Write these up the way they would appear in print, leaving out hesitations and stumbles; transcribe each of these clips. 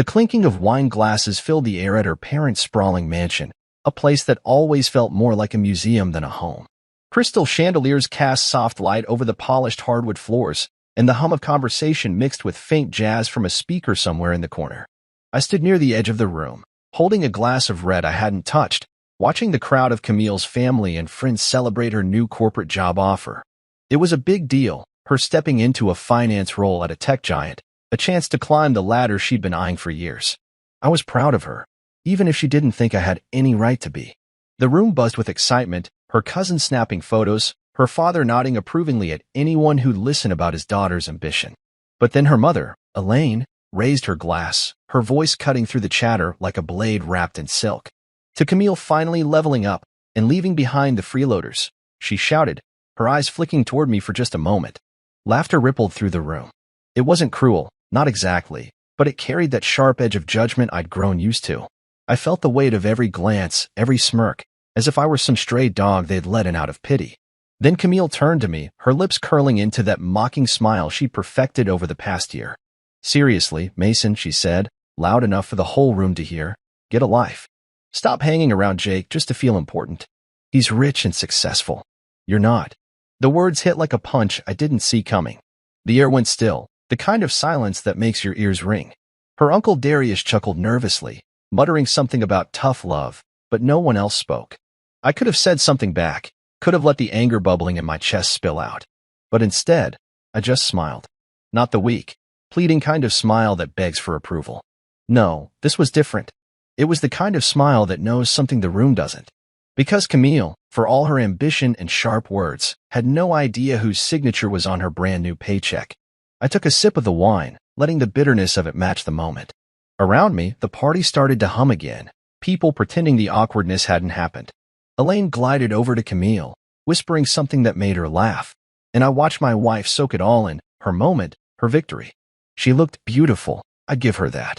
The clinking of wine glasses filled the air at her parents' sprawling mansion, a place that always felt more like a museum than a home. Crystal chandeliers cast soft light over the polished hardwood floors, and the hum of conversation mixed with faint jazz from a speaker somewhere in the corner. I stood near the edge of the room, holding a glass of red I hadn't touched, watching the crowd of Camille's family and friends celebrate her new corporate job offer. It was a big deal, her stepping into a finance role at a tech giant, a chance to climb the ladder she'd been eyeing for years. I was proud of her, even if she didn't think I had any right to be. The room buzzed with excitement, her cousin snapping photos, her father nodding approvingly at anyone who'd listen about his daughter's ambition. But then her mother, Elaine, raised her glass, her voice cutting through the chatter like a blade wrapped in silk. To Camille finally leveling up and leaving behind the freeloaders, she shouted, her eyes flicking toward me for just a moment. Laughter rippled through the room. It wasn't cruel, not exactly, but it carried that sharp edge of judgment I'd grown used to. I felt the weight of every glance, every smirk, as if I were some stray dog they'd let in out of pity. Then Camille turned to me, her lips curling into that mocking smile she'd perfected over the past year. Seriously, Mason, she said, loud enough for the whole room to hear, get a life. Stop hanging around Jake just to feel important. He's rich and successful. You're not. The words hit like a punch I didn't see coming. The air went still, the kind of silence that makes your ears ring. Her uncle Darius chuckled nervously, muttering something about tough love, but no one else spoke. I could have said something back, could have let the anger bubbling in my chest spill out. But instead, I just smiled. Not the weak, pleading kind of smile that begs for approval. No, this was different. It was the kind of smile that knows something the room doesn't. Because Camille, for all her ambition and sharp words, had no idea whose signature was on her brand new paycheck. I took a sip of the wine, letting the bitterness of it match the moment. Around me, the party started to hum again, people pretending the awkwardness hadn't happened. Elaine glided over to Camille, whispering something that made her laugh, and I watched my wife soak it all in, her moment, her victory. She looked beautiful, I'd give her that.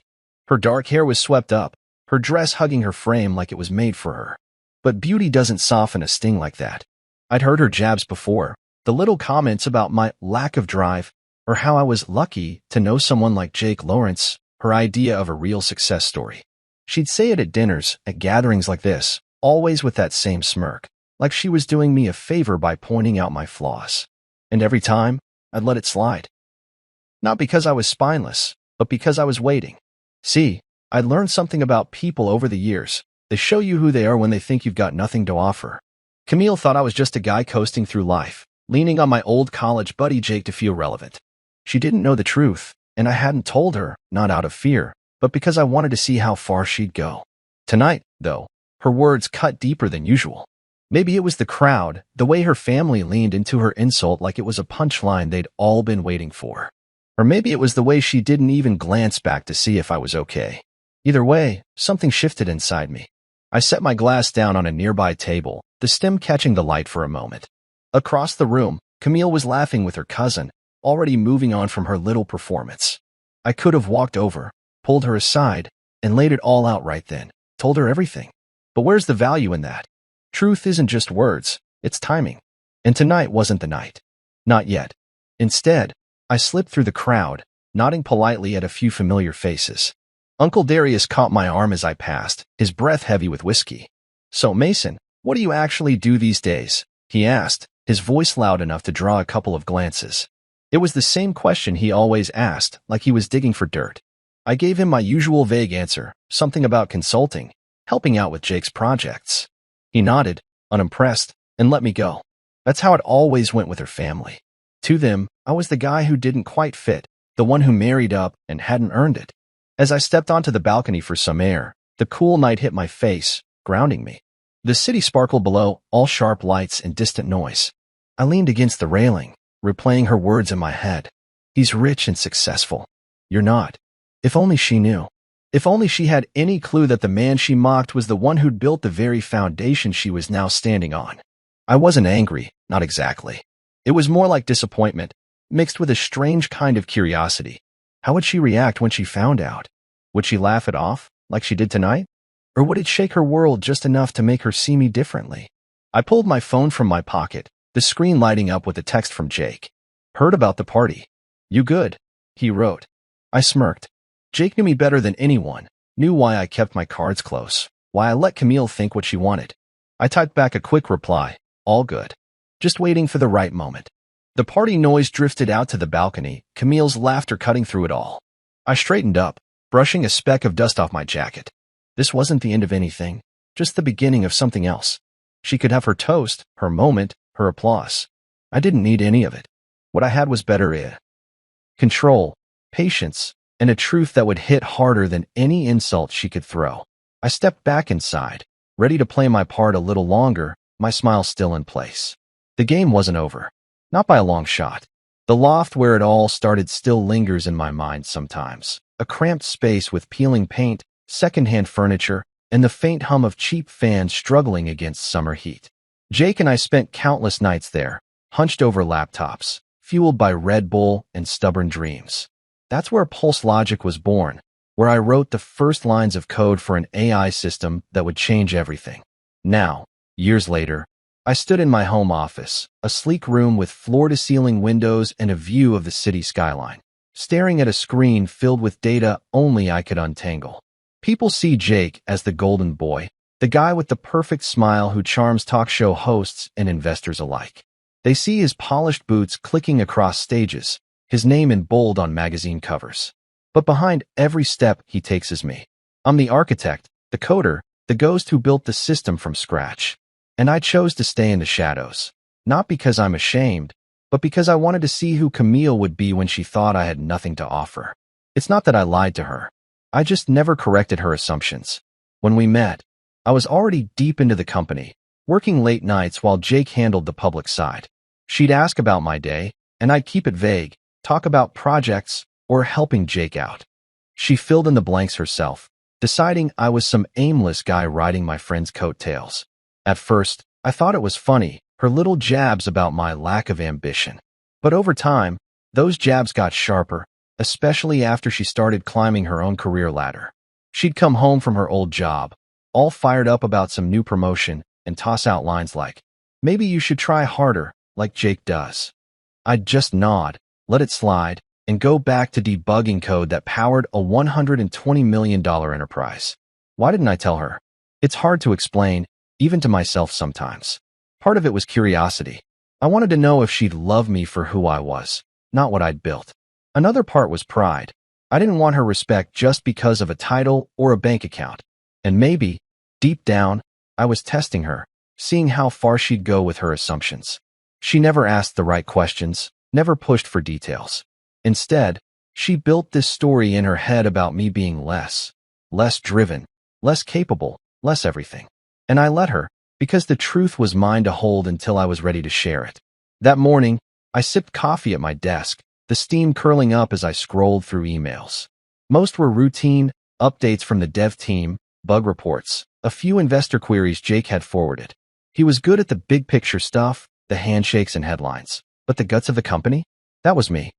Her dark hair was swept up, her dress hugging her frame like it was made for her. But beauty doesn't soften a sting like that. I'd heard her jabs before, the little comments about my lack of drive, or how I was lucky to know someone like Jake Lawrence, her idea of a real success story. She'd say it at dinners, at gatherings like this, always with that same smirk, like she was doing me a favor by pointing out my flaws. And every time, I'd let it slide. Not because I was spineless, but because I was waiting. See, I'd learned something about people over the years. They show you who they are when they think you've got nothing to offer. Camille thought I was just a guy coasting through life, leaning on my old college buddy Jake to feel relevant. She didn't know the truth, and I hadn't told her, not out of fear, but because I wanted to see how far she'd go. Tonight, though, her words cut deeper than usual. Maybe it was the crowd, the way her family leaned into her insult like it was a punchline they'd all been waiting for. Or maybe it was the way she didn't even glance back to see if I was okay. Either way, something shifted inside me. I set my glass down on a nearby table, the stem catching the light for a moment. Across the room, Camille was laughing with her cousin, already moving on from her little performance. I could have walked over, pulled her aside, and laid it all out right then, told her everything. But where's the value in that? Truth isn't just words, it's timing. And tonight wasn't the night. Not yet. Instead, I slipped through the crowd, nodding politely at a few familiar faces. Uncle Darius caught my arm as I passed, his breath heavy with whiskey. So, Mason, what do you actually do these days? He asked, his voice loud enough to draw a couple of glances. It was the same question he always asked, like he was digging for dirt. I gave him my usual vague answer, something about consulting, helping out with Jake's projects. He nodded, unimpressed, and let me go. That's how it always went with her family. To them, I was the guy who didn't quite fit, the one who married up and hadn't earned it. As I stepped onto the balcony for some air, the cool night hit my face, grounding me. The city sparkled below, all sharp lights and distant noise. I leaned against the railing, replaying her words in my head. He's rich and successful. You're not. If only she knew. If only she had any clue that the man she mocked was the one who'd built the very foundation she was now standing on. I wasn't angry, not exactly. It was more like disappointment, mixed with a strange kind of curiosity. How would she react when she found out? Would she laugh it off, like she did tonight? Or would it shake her world just enough to make her see me differently? I pulled my phone from my pocket, the screen lighting up with a text from Jake. Heard about the party. You good? He wrote. I smirked. Jake knew me better than anyone, knew why I kept my cards close, why I let Camille think what she wanted. I typed back a quick reply, all good. Just waiting for the right moment. The party noise drifted out to the balcony, Camille's laughter cutting through it all. I straightened up, brushing a speck of dust off my jacket. This wasn't the end of anything, just the beginning of something else. She could have her toast, her moment, her applause. I didn't need any of it. What I had was better control, patience, and a truth that would hit harder than any insult she could throw. I stepped back inside, ready to play my part a little longer, my smile still in place. The game wasn't over. Not by a long shot. The loft where it all started still lingers in my mind sometimes. A cramped space with peeling paint, secondhand furniture, and the faint hum of cheap fans struggling against summer heat. Jake and I spent countless nights there, hunched over laptops, fueled by Red Bull and stubborn dreams. That's where Pulse Logic was born, where I wrote the first lines of code for an AI system that would change everything. Now, years later, I stood in my home office, a sleek room with floor-to-ceiling windows and a view of the city skyline, staring at a screen filled with data only I could untangle. People see Jake as the golden boy, the guy with the perfect smile who charms talk show hosts and investors alike. They see his polished boots clicking across stages, his name in bold on magazine covers. But behind every step he takes is me. I'm the architect, the coder, the ghost who built the system from scratch. And I chose to stay in the shadows, not because I'm ashamed, but because I wanted to see who Camille would be when she thought I had nothing to offer. It's not that I lied to her. I just never corrected her assumptions. When we met, I was already deep into the company, working late nights while Jake handled the public side. She'd ask about my day, and I'd keep it vague, talk about projects, or helping Jake out. She filled in the blanks herself, deciding I was some aimless guy riding my friend's coattails. At first, I thought it was funny, her little jabs about my lack of ambition. But over time, those jabs got sharper, especially after she started climbing her own career ladder. She'd come home from her old job, all fired up about some new promotion, and toss out lines like, "Maybe you should try harder, like Jake does." I'd just nod, let it slide, and go back to debugging code that powered a $120 million enterprise. Why didn't I tell her? It's hard to explain, even to myself sometimes. Part of it was curiosity. I wanted to know if she'd love me for who I was, not what I'd built. Another part was pride. I didn't want her respect just because of a title or a bank account. And maybe, deep down, I was testing her, seeing how far she'd go with her assumptions. She never asked the right questions, never pushed for details. Instead, she built this story in her head about me being less driven, less capable, less everything. And I let her, because the truth was mine to hold until I was ready to share it. That morning, I sipped coffee at my desk, the steam curling up as I scrolled through emails. Most were routine, updates from the dev team, bug reports, a few investor queries Jake had forwarded. He was good at the big picture stuff, the handshakes and headlines. But the guts of the company? That was me.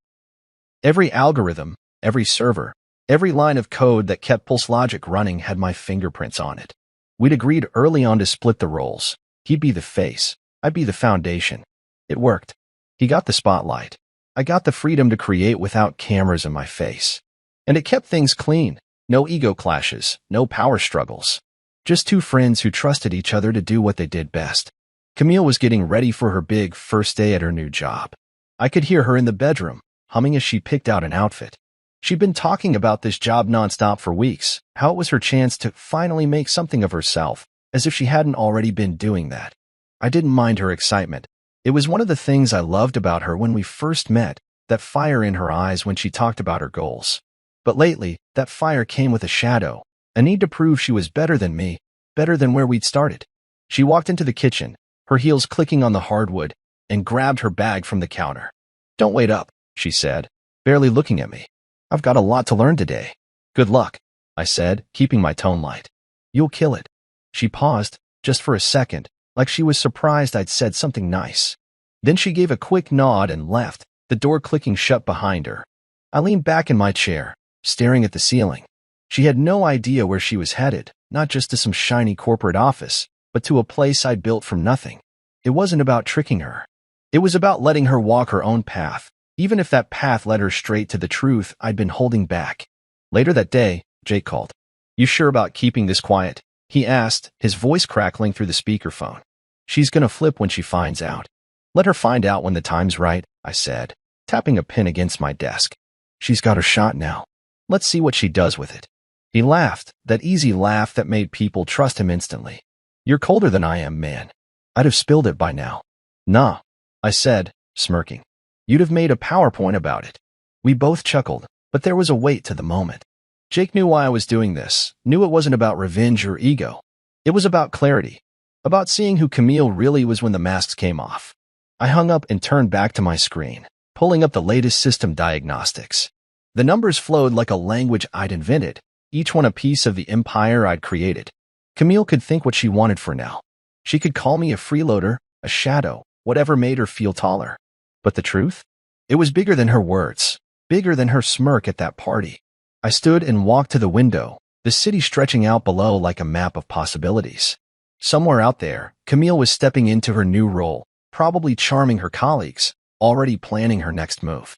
Every algorithm, every server, every line of code that kept Pulse Logic running had my fingerprints on it. We'd agreed early on to split the roles. He'd be the face, I'd be the foundation. It worked. He got the spotlight. I got the freedom to create without cameras in my face. And it kept things clean. No ego clashes, no power struggles. Just two friends who trusted each other to do what they did best. Camille was getting ready for her big first day at her new job. I could hear her in the bedroom, humming as she picked out an outfit. She'd been talking about this job nonstop for weeks, how it was her chance to finally make something of herself, as if she hadn't already been doing that. I didn't mind her excitement. It was one of the things I loved about her when we first met, that fire in her eyes when she talked about her goals. But lately, that fire came with a shadow, a need to prove she was better than me, better than where we'd started. She walked into the kitchen, her heels clicking on the hardwood, and grabbed her bag from the counter. "Don't wait up," she said, barely looking at me. "I've got a lot to learn today." "Good luck," I said, keeping my tone light. "You'll kill it." She paused, just for a second, like she was surprised I'd said something nice. Then she gave a quick nod and left, the door clicking shut behind her. I leaned back in my chair, staring at the ceiling. She had no idea where she was headed, not just to some shiny corporate office, but to a place I'd built from nothing. It wasn't about tricking her. It was about letting her walk her own path, even if that path led her straight to the truth I'd been holding back. Later that day, Jake called. You sure about keeping this quiet? He asked, his voice crackling through the speakerphone. She's gonna flip when she finds out. Let her find out when the time's right, I said, tapping a pin against my desk. She's got her shot now. Let's see what she does with it. He laughed, that easy laugh that made people trust him instantly. You're colder than I am, man. I'd have spilled it by now. Nah, I said, smirking. You'd have made a PowerPoint about it. We both chuckled, but there was a weight to the moment. Jake knew why I was doing this, knew it wasn't about revenge or ego. It was about clarity, about seeing who Camille really was when the masks came off. I hung up and turned back to my screen, pulling up the latest system diagnostics. The numbers flowed like a language I'd invented, each one a piece of the empire I'd created. Camille could think what she wanted for now. She could call me a freeloader, a shadow, whatever made her feel taller. But the truth? It was bigger than her words, bigger than her smirk at that party. I stood and walked to the window, the city stretching out below like a map of possibilities. Somewhere out there, Camille was stepping into her new role, probably charming her colleagues, already planning her next move.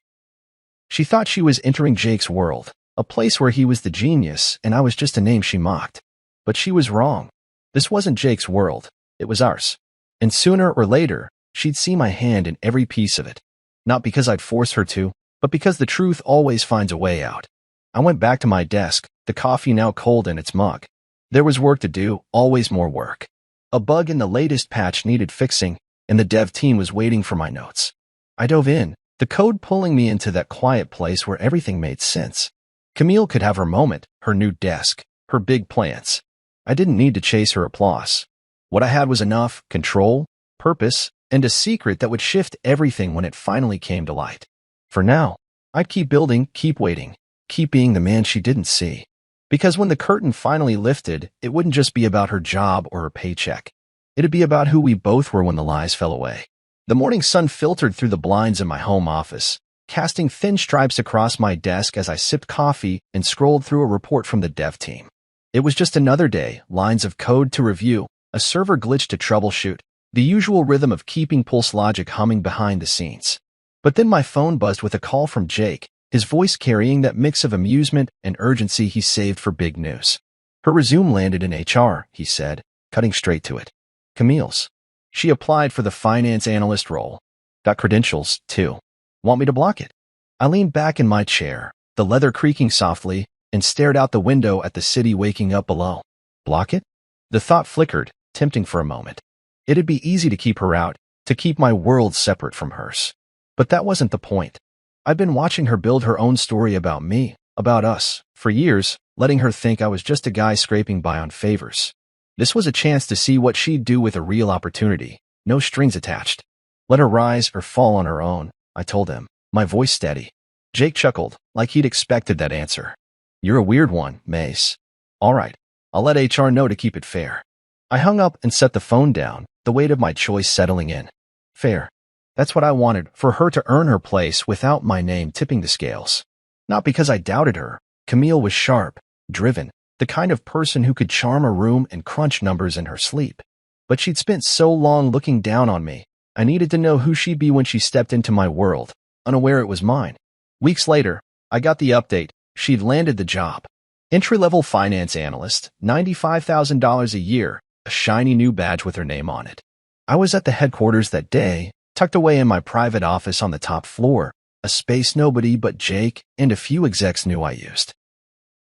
She thought she was entering Jake's world, a place where he was the genius and I was just a name she mocked. But she was wrong. This wasn't Jake's world, it was ours. And sooner or later, she'd see my hand in every piece of it. Not because I'd force her to, but because the truth always finds a way out. I went back to my desk, the coffee now cold in its mug. There was work to do, always more work. A bug in the latest patch needed fixing, and the dev team was waiting for my notes. I dove in, the code pulling me into that quiet place where everything made sense. Camille could have her moment, her new desk, her big plans. I didn't need to chase her applause. What I had was enough control, purpose, and a secret that would shift everything when it finally came to light. For now, I'd keep building, keep waiting, keep being the man she didn't see. Because when the curtain finally lifted, it wouldn't just be about her job or her paycheck. It'd be about who we both were when the lies fell away. The morning sun filtered through the blinds in my home office, casting thin stripes across my desk as I sipped coffee and scrolled through a report from the dev team. It was just another day, lines of code to review, a server glitch to troubleshoot, the usual rhythm of keeping Pulse logic humming behind the scenes. But then my phone buzzed with a call from Jake, his voice carrying that mix of amusement and urgency he saved for big news. Her resume landed in HR, he said, cutting straight to it. Camille's. She applied for the finance analyst role. Got credentials, too. Want me to block it? I leaned back in my chair, the leather creaking softly, and stared out the window at the city waking up below. Block it? The thought flickered, tempting for a moment. It'd be easy to keep her out, to keep my world separate from hers. But that wasn't the point. I'd been watching her build her own story about me, about us, for years, letting her think I was just a guy scraping by on favors. This was a chance to see what she'd do with a real opportunity, no strings attached. Let her rise or fall on her own, I told him, my voice steady. Jake chuckled, like he'd expected that answer. You're a weird one, Mace. All right, I'll let HR know to keep it fair. I hung up and set the phone down, the weight of my choice settling in. Fair. That's what I wanted, for her to earn her place without my name tipping the scales. Not because I doubted her. Camille was sharp, driven, the kind of person who could charm a room and crunch numbers in her sleep. But she'd spent so long looking down on me, I needed to know who she'd be when she stepped into my world, unaware it was mine. Weeks later, I got the update. She'd landed the job. Entry-level finance analyst, $95,000 a year, a shiny new badge with her name on it. I was at the headquarters that day, tucked away in my private office on the top floor, a space nobody but Jake and a few execs knew I used.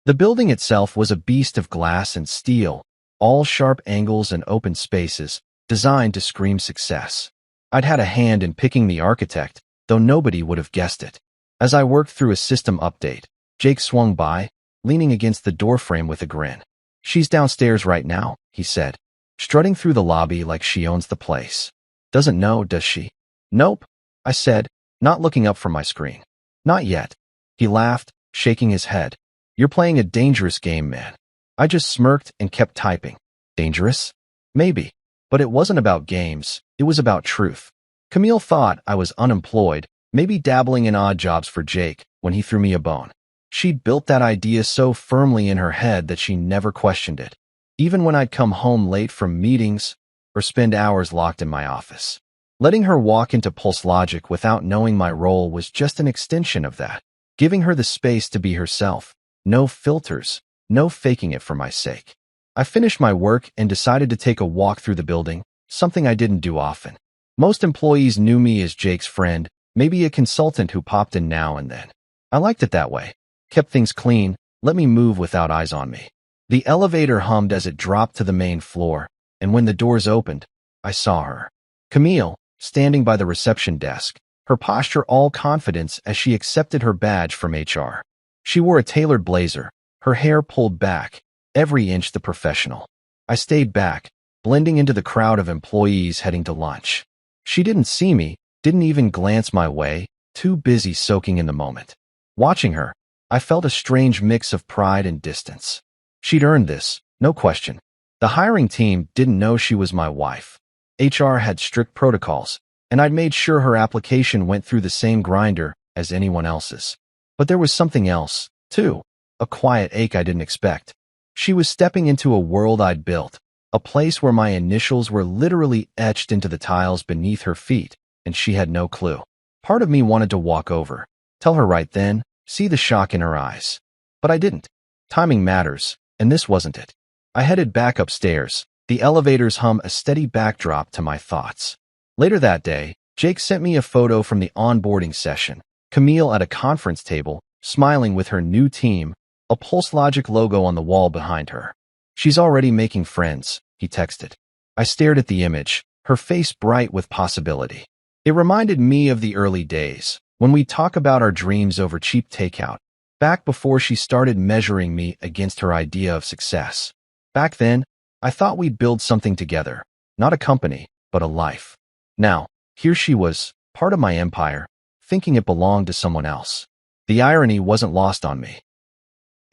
The building itself was a beast of glass and steel, all sharp angles and open spaces, designed to scream success. I'd had a hand in picking the architect, though nobody would have guessed it. As I worked through a system update, Jake swung by, leaning against the doorframe with a grin. She's downstairs right now, he said, strutting through the lobby like she owns the place. Doesn't know, does she? Nope, I said, not looking up from my screen. Not yet. He laughed, shaking his head. You're playing a dangerous game, man. I just smirked and kept typing. Dangerous? Maybe. But it wasn't about games, it was about truth. Camille thought I was unemployed, maybe dabbling in odd jobs for Jake, when he threw me a bone. She'd built that idea so firmly in her head that she never questioned it, even when I'd come home late from meetings or spend hours locked in my office. Letting her walk into Pulse Logic without knowing my role was just an extension of that, giving her the space to be herself, No filters, no faking it for my sake. I finished my work and decided to take a walk through the building, something I didn't do often. Most employees knew me as Jake's friend, maybe a consultant who popped in now and then. I liked it that way. Kept things clean, let me move without eyes on me. The elevator hummed as it dropped to the main floor, and when the doors opened, I saw her. Camille, standing by the reception desk, her posture all confidence as she accepted her badge from HR. She wore a tailored blazer, her hair pulled back, every inch the professional. I stayed back, blending into the crowd of employees heading to lunch. She didn't see me, didn't even glance my way, too busy soaking in the moment. Watching her, I felt a strange mix of pride and distance. She'd earned this, no question. The hiring team didn't know she was my wife. HR had strict protocols, and I'd made sure her application went through the same grinder as anyone else's. But there was something else, too, a quiet ache I didn't expect. She was stepping into a world I'd built, a place where my initials were literally etched into the tiles beneath her feet, and she had no clue. Part of me wanted to walk over, tell her right then, see the shock in her eyes. But I didn't. Timing matters, and this wasn't it. I headed back upstairs, the elevator's hum a steady backdrop to my thoughts. Later that day, Jake sent me a photo from the onboarding session. Camille at a conference table, smiling with her new team, a PulseLogic logo on the wall behind her. She's already making friends, he texted. I stared at the image, her face bright with possibility. It reminded me of the early days, when we talk about our dreams over cheap takeout, back before she started measuring me against her idea of success. Back then, I thought we'd build something together, not a company, but a life. Now, here she was, part of my empire, thinking it belonged to someone else. The irony wasn't lost on me.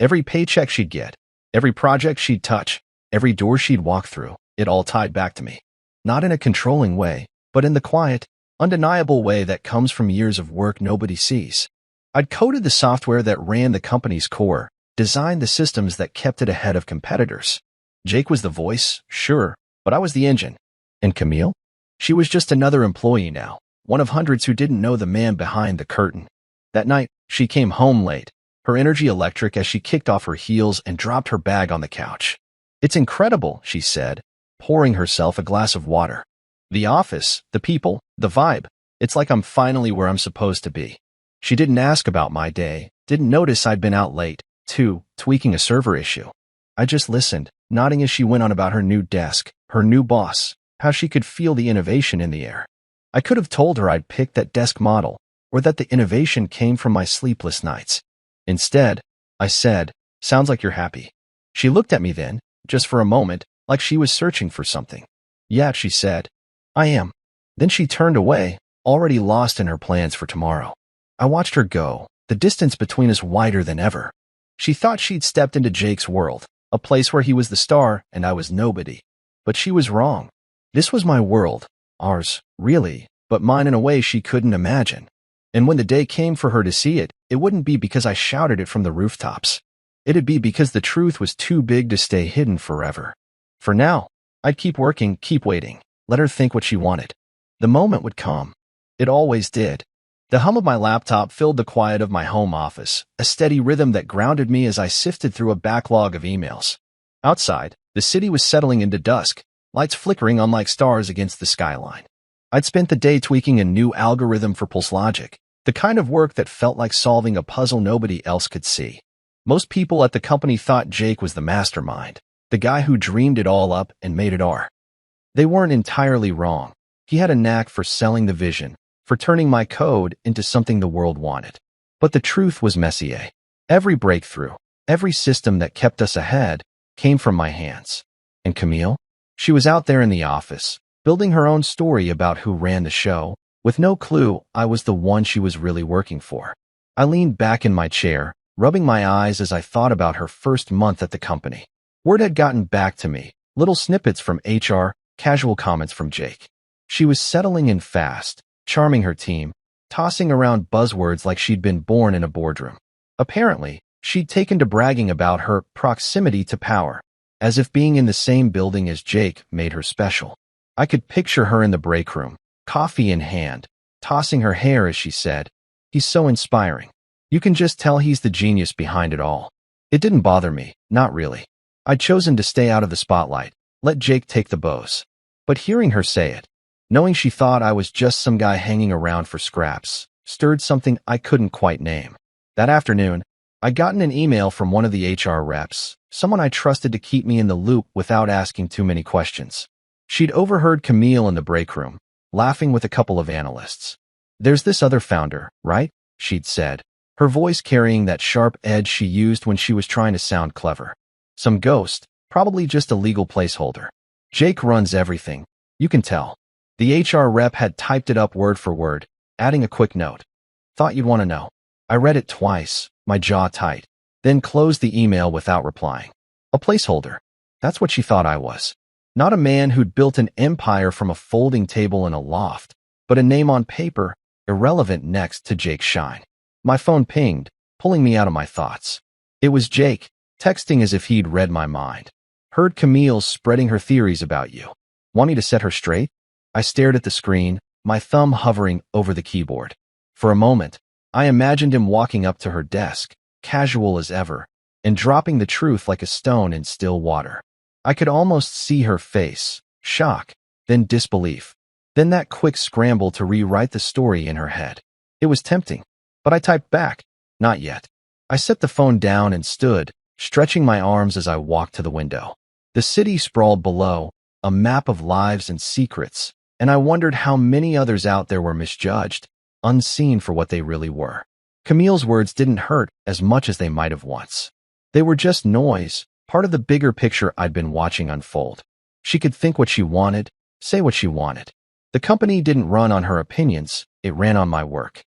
Every paycheck she'd get, every project she'd touch, every door she'd walk through, it all tied back to me. Not in a controlling way, but in the quiet, undeniable way that comes from years of work nobody sees. I'd coded the software that ran the company's core, designed the systems that kept it ahead of competitors. Jake was the voice, sure, but I was the engine. And Camille? She was just another employee now, one of hundreds who didn't know the man behind the curtain. That night, she came home late, her energy electric as she kicked off her heels and dropped her bag on the couch. "It's incredible," she said, pouring herself a glass of water. "The office, the people, the vibe. It's like I'm finally where I'm supposed to be." She didn't ask about my day, didn't notice I'd been out late, tweaking a server issue. I just listened, nodding as she went on about her new desk, her new boss, how she could feel the innovation in the air. I could have told her I'd picked that desk model, or that the innovation came from my sleepless nights. Instead, I said, "Sounds like you're happy." She looked at me then, just for a moment, like she was searching for something. "Yeah," she said. "I am." Then she turned away, already lost in her plans for tomorrow. I watched her go, the distance between us wider than ever. She thought she'd stepped into Jake's world, a place where he was the star and I was nobody. But she was wrong. This was my world, ours, really, but mine in a way she couldn't imagine. And when the day came for her to see it, it wouldn't be because I shouted it from the rooftops. It'd be because the truth was too big to stay hidden forever. For now, I'd keep working, keep waiting, let her think what she wanted. The moment would come. It always did. The hum of my laptop filled the quiet of my home office, a steady rhythm that grounded me as I sifted through a backlog of emails. Outside, the city was settling into dusk, lights flickering on like stars against the skyline. I'd spent the day tweaking a new algorithm for PulseLogic, the kind of work that felt like solving a puzzle nobody else could see. Most people at the company thought Jake was the mastermind, the guy who dreamed it all up and made it R. They weren't entirely wrong. He had a knack for selling the vision, for turning my code into something the world wanted. But the truth was Messier. Every breakthrough, every system that kept us ahead, came from my hands. And Camille? She was out there in the office, building her own story about who ran the show, with no clue I was the one she was really working for. I leaned back in my chair, rubbing my eyes as I thought about her first month at the company. Word had gotten back to me, little snippets from HR, casual comments from Jake. She was settling in fast, charming her team, tossing around buzzwords like she'd been born in a boardroom. Apparently, she'd taken to bragging about her proximity to power, as if being in the same building as Jake made her special. I could picture her in the break room, coffee in hand, tossing her hair as she said, "He's so inspiring. You can just tell he's the genius behind it all." It didn't bother me, not really. I'd chosen to stay out of the spotlight, let Jake take the bows. But hearing her say it, knowing she thought I was just some guy hanging around for scraps, stirred something I couldn't quite name. That afternoon, I'd gotten an email from one of the HR reps, someone I trusted to keep me in the loop without asking too many questions. She'd overheard Camille in the break room, laughing with a couple of analysts. "There's this other founder, right?" she'd said, her voice carrying that sharp edge she used when she was trying to sound clever. "Some ghost, probably just a legal placeholder. Jake runs everything, you can tell." The HR rep had typed it up word for word, adding a quick note. "Thought you'd want to know." I read it twice, my jaw tight, then closed the email without replying. A placeholder. That's what she thought I was. Not a man who'd built an empire from a folding table in a loft, but a name on paper, irrelevant next to Jake's shine. My phone pinged, pulling me out of my thoughts. It was Jake, texting as if he'd read my mind. "Heard Camille's spreading her theories about you. Want me to set her straight?" I stared at the screen, my thumb hovering over the keyboard. For a moment, I imagined him walking up to her desk, casual as ever, and dropping the truth like a stone in still water. I could almost see her face, shock, then disbelief, then that quick scramble to rewrite the story in her head. It was tempting, but I typed back, "Not yet." I set the phone down and stood, stretching my arms as I walked to the window. The city sprawled below, a map of lives and secrets, and I wondered how many others out there were misjudged, unseen for what they really were. Camille's words didn't hurt as much as they might have once. They were just noise, part of the bigger picture I'd been watching unfold. She could think what she wanted, say what she wanted. The company didn't run on her opinions, it ran on my work.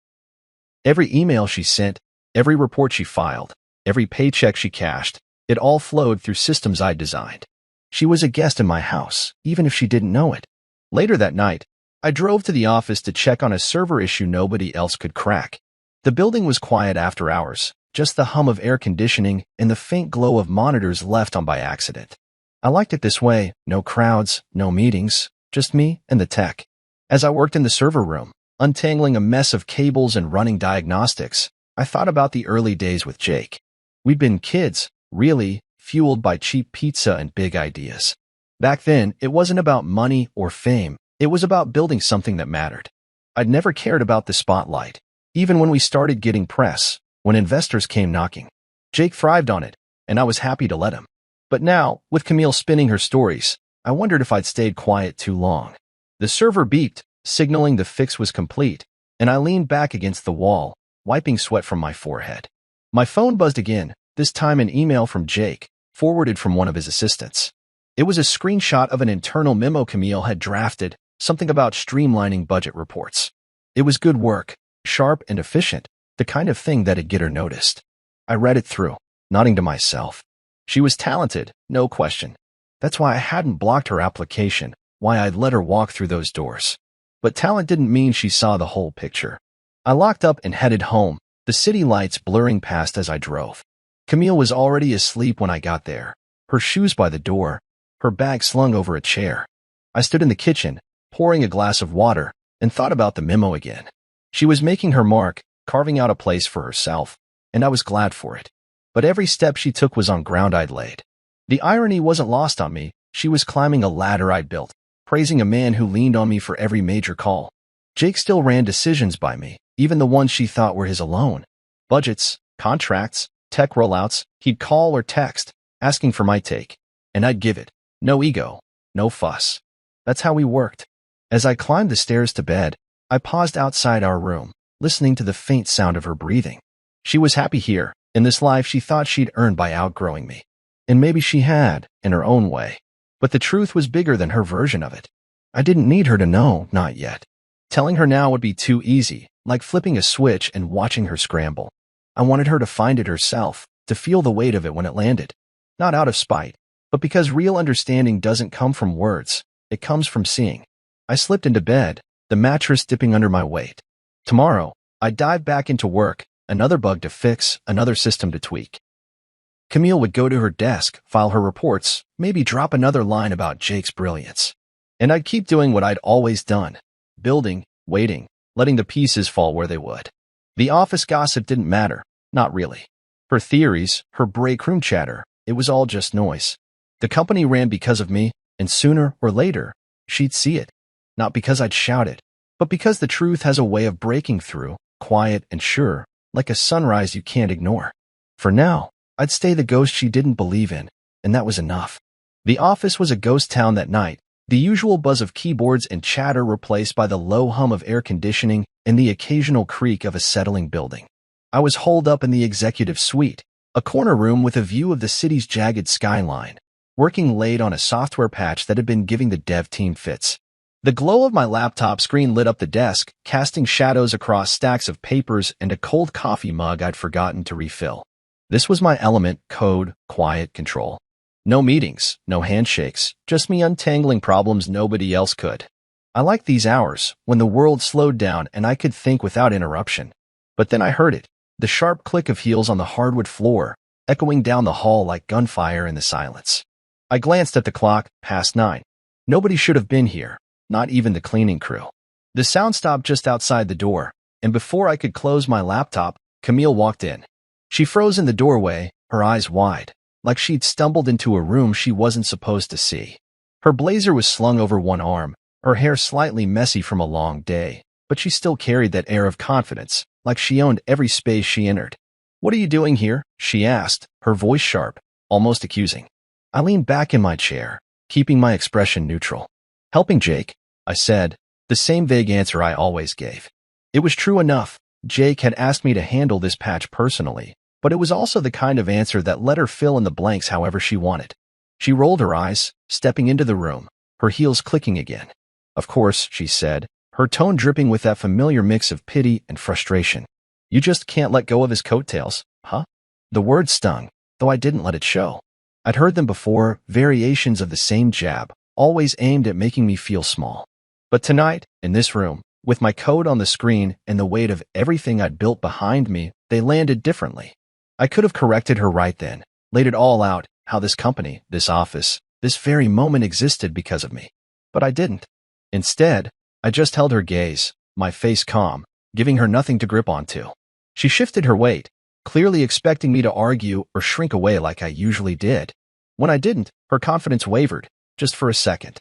Every email she sent, every report she filed, every paycheck she cashed, it all flowed through systems I'd designed. She was a guest in my house, even if she didn't know it. Later that night, I drove to the office to check on a server issue nobody else could crack. The building was quiet after hours, just the hum of air conditioning and the faint glow of monitors left on by accident. I liked it this way, no crowds, no meetings, just me and the tech. As I worked in the server room, untangling a mess of cables and running diagnostics, I thought about the early days with Jake. We'd been kids, really, fueled by cheap pizza and big ideas. Back then, it wasn't about money or fame. It was about building something that mattered. I'd never cared about the spotlight, even when we started getting press, when investors came knocking. Jake thrived on it, and I was happy to let him. But now, with Camille spinning her stories, I wondered if I'd stayed quiet too long. The server beeped, signaling the fix was complete, and I leaned back against the wall, wiping sweat from my forehead. My phone buzzed again, this time an email from Jake, forwarded from one of his assistants. It was a screenshot of an internal memo Camille had drafted, something about streamlining budget reports. It was good work, sharp and efficient, the kind of thing that'd get her noticed. I read it through, nodding to myself. She was talented, no question. That's why I hadn't blocked her application, why I'd let her walk through those doors. But talent didn't mean she saw the whole picture. I locked up and headed home, the city lights blurring past as I drove. Camille was already asleep when I got there, her shoes by the door, her bag slung over a chair. I stood in the kitchen, pouring a glass of water, and thought about the memo again. She was making her mark, carving out a place for herself, and I was glad for it. But every step she took was on ground I'd laid. The irony wasn't lost on me. She was climbing a ladder I'd built, praising a man who leaned on me for every major call. Jake still ran decisions by me, even the ones she thought were his alone. Budgets, contracts, tech rollouts, he'd call or text, asking for my take, and I'd give it. No ego, no fuss. That's how we worked. As I climbed the stairs to bed, I paused outside our room, listening to the faint sound of her breathing. She was happy here, in this life she thought she'd earned by outgrowing me. And maybe she had, in her own way. But the truth was bigger than her version of it. I didn't need her to know, not yet. Telling her now would be too easy, like flipping a switch and watching her scramble. I wanted her to find it herself, to feel the weight of it when it landed. Not out of spite, but because real understanding doesn't come from words, it comes from seeing. I slipped into bed, the mattress dipping under my weight. Tomorrow, I'd dive back into work, another bug to fix, another system to tweak. Camille would go to her desk, file her reports, maybe drop another line about Jake's brilliance. And I'd keep doing what I'd always done, building, waiting, letting the pieces fall where they would. The office gossip didn't matter, not really. Her theories, her break room chatter, it was all just noise. The company ran because of me, and sooner or later, she'd see it. Not because I'd shout it, but because the truth has a way of breaking through, quiet and sure, like a sunrise you can't ignore. For now, I'd stay the ghost she didn't believe in, and that was enough. The office was a ghost town that night, the usual buzz of keyboards and chatter replaced by the low hum of air conditioning and the occasional creak of a settling building. I was holed up in the executive suite, a corner room with a view of the city's jagged skyline, working late on a software patch that had been giving the dev team fits. The glow of my laptop screen lit up the desk, casting shadows across stacks of papers and a cold coffee mug I'd forgotten to refill. This was my element: code, quiet, control. No meetings, no handshakes, just me untangling problems nobody else could. I liked these hours, when the world slowed down and I could think without interruption. But then I heard it, the sharp click of heels on the hardwood floor, echoing down the hall like gunfire in the silence. I glanced at the clock, past 9. Nobody should have been here, not even the cleaning crew. The sound stopped just outside the door, and before I could close my laptop, Camille walked in. She froze in the doorway, her eyes wide, like she'd stumbled into a room she wasn't supposed to see. Her blazer was slung over one arm, her hair slightly messy from a long day, but she still carried that air of confidence, like she owned every space she entered. "What are you doing here?" she asked, her voice sharp, almost accusing. I leaned back in my chair, keeping my expression neutral. "Helping Jake," I said, the same vague answer I always gave. It was true enough. Jake had asked me to handle this patch personally, but it was also the kind of answer that let her fill in the blanks however she wanted. She rolled her eyes, stepping into the room, her heels clicking again. "Of course," she said, her tone dripping with that familiar mix of pity and frustration. "You just can't let go of his coattails, huh?" The words stung, though I didn't let it show. I'd heard them before, variations of the same jab, always aimed at making me feel small. But tonight, in this room, with my code on the screen and the weight of everything I'd built behind me, they landed differently. I could have corrected her right then, laid it all out, how this company, this office, this very moment existed because of me. But I didn't. Instead, I just held her gaze, my face calm, giving her nothing to grip onto. She shifted her weight, clearly expecting me to argue or shrink away like I usually did. When I didn't, her confidence wavered, just for a second.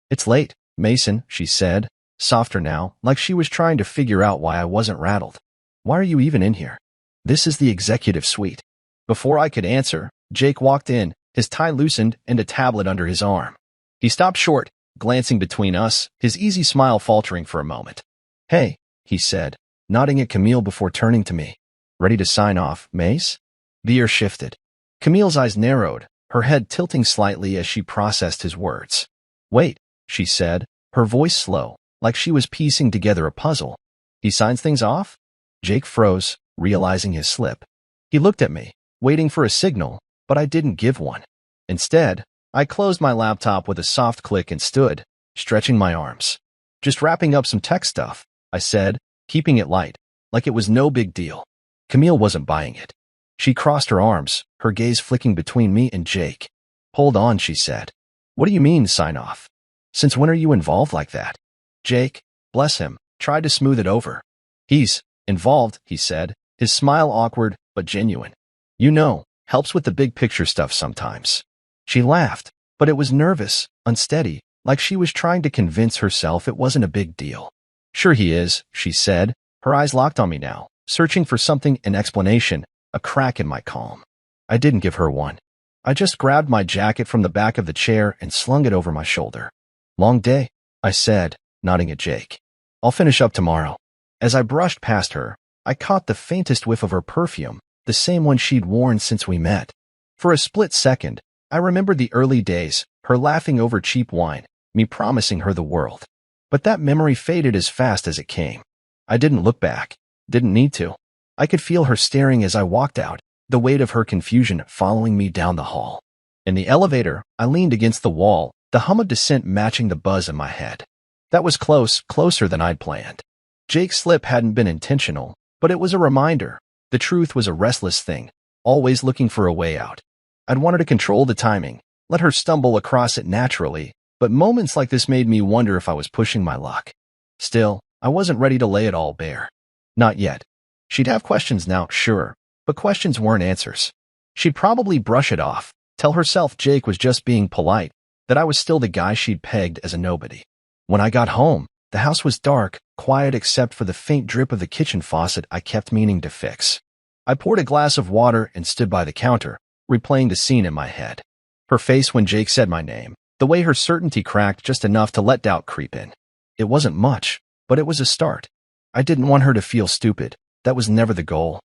"It's late, Mason," she said, softer now, like she was trying to figure out why I wasn't rattled. "Why are you even in here? This is the executive suite." Before I could answer, Jake walked in, his tie loosened and a tablet under his arm. He stopped short, glancing between us, his easy smile faltering for a moment. "Hey," he said, nodding at Camille before turning to me. "Ready to sign off, Mace?" The air shifted. Camille's eyes narrowed, her head tilting slightly as she processed his words. "Wait," she said, her voice slow, like she was piecing together a puzzle. "He signs things off?" Jake froze, realizing his slip. He looked at me, waiting for a signal, but I didn't give one. Instead, I closed my laptop with a soft click and stood, stretching my arms. "Just wrapping up some tech stuff," I said, keeping it light, like it was no big deal. Camille wasn't buying it. She crossed her arms, her gaze flicking between me and Jake. "Hold on," she said. "What do you mean, sign off? Since when are you involved like that?" Jake, bless him, tried to smooth it over. "He's involved," he said, his smile awkward but genuine. "You know, helps with the big picture stuff sometimes." She laughed, but it was nervous, unsteady, like she was trying to convince herself it wasn't a big deal. "Sure he is," she said, her eyes locked on me now, searching for something, an explanation, a crack in my calm. I didn't give her one. I just grabbed my jacket from the back of the chair and slung it over my shoulder. "Long day," I said, nodding at Jake. "I'll finish up tomorrow." As I brushed past her, I caught the faintest whiff of her perfume, the same one she'd worn since we met. For a split second, I remembered the early days, her laughing over cheap wine, me promising her the world. But that memory faded as fast as it came. I didn't look back. Didn't need to. I could feel her staring as I walked out, the weight of her confusion following me down the hall. In the elevator, I leaned against the wall, the hum of descent matching the buzz in my head. That was close, closer than I'd planned. Jake's slip hadn't been intentional, but it was a reminder. The truth was a restless thing, always looking for a way out. I'd wanted to control the timing, let her stumble across it naturally, but moments like this made me wonder if I was pushing my luck. Still, I wasn't ready to lay it all bare. Not yet. She'd have questions now, sure, but questions weren't answers. She'd probably brush it off, tell herself Jake was just being polite, that I was still the guy she'd pegged as a nobody. When I got home, the house was dark, quiet except for the faint drip of the kitchen faucet I kept meaning to fix. I poured a glass of water and stood by the counter, replaying the scene in my head. Her face when Jake said my name, the way her certainty cracked just enough to let doubt creep in. It wasn't much, but it was a start. I didn't want her to feel stupid. That was never the goal.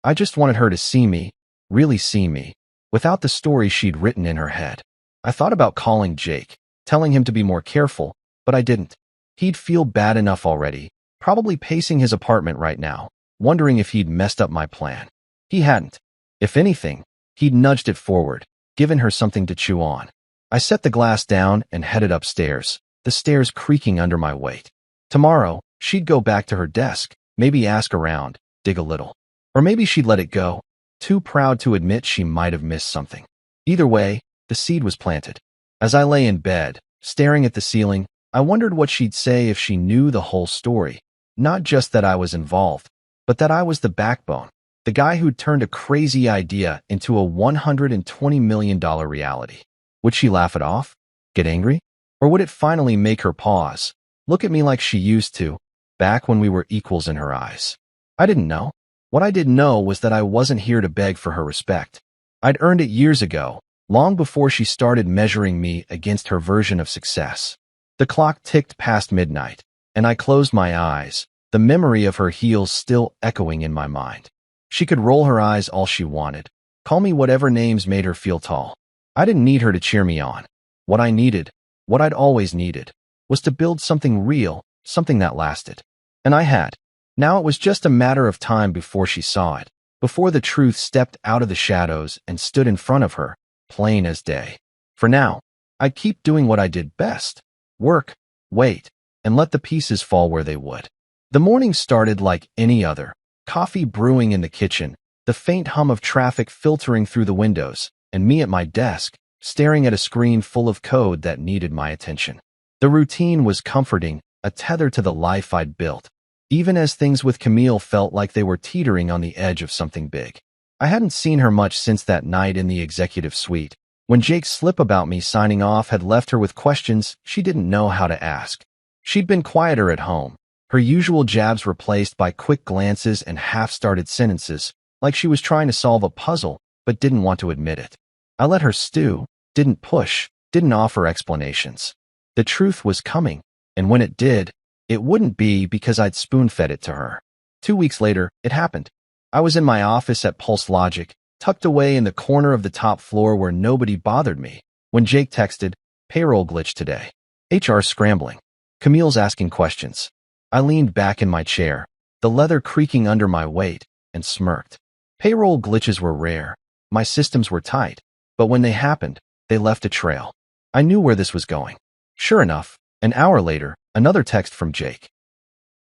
I just wanted her to see me, really see me, without the story she'd written in her head. I thought about calling Jake, telling him to be more careful, but I didn't. He'd feel bad enough already, probably pacing his apartment right now, wondering if he'd messed up my plan. He hadn't. If anything, he'd nudged it forward, given her something to chew on. I set the glass down and headed upstairs, the stairs creaking under my weight. Tomorrow, she'd go back to her desk, maybe ask around, dig a little. Or maybe she'd let it go, too proud to admit she might have missed something. Either way, the seed was planted. As I lay in bed, staring at the ceiling, I wondered what she'd say if she knew the whole story. Not just that I was involved, but that I was the backbone, the guy who'd turned a crazy idea into a $120 million reality. Would she laugh it off? Get angry? Or would it finally make her pause, look at me like she used to, back when we were equals in her eyes? I didn't know. What I did know was that I wasn't here to beg for her respect. I'd earned it years ago, long before she started measuring me against her version of success. The clock ticked past midnight, and I closed my eyes, the memory of her heels still echoing in my mind. She could roll her eyes all she wanted, call me whatever names made her feel tall. I didn't need her to cheer me on. What I needed, what I'd always needed, was to build something real, something that lasted. And I had. Now it was just a matter of time before she saw it, before the truth stepped out of the shadows and stood in front of her, plain as day. For now, I'd keep doing what I did best. Work, wait, and let the pieces fall where they would. The morning started like any other, coffee brewing in the kitchen, the faint hum of traffic filtering through the windows, and me at my desk, staring at a screen full of code that needed my attention. The routine was comforting, a tether to the life I'd built, even as things with Camille felt like they were teetering on the edge of something big. I hadn't seen her much since that night in the executive suite, when Jake's slip about me signing off had left her with questions she didn't know how to ask. She'd been quieter at home, her usual jabs replaced by quick glances and half-started sentences, like she was trying to solve a puzzle but didn't want to admit it. I let her stew, didn't push, didn't offer explanations. The truth was coming, and when it did, it wouldn't be because I'd spoon-fed it to her. 2 weeks later, it happened. I was in my office at Pulse Logic, tucked away in the corner of the top floor where nobody bothered me, when Jake texted, "Payroll glitch today. HR scrambling. Camille's asking questions." I leaned back in my chair, the leather creaking under my weight, and smirked. Payroll glitches were rare. My systems were tight, but when they happened, they left a trail. I knew where this was going. Sure enough, an hour later, another text from Jake.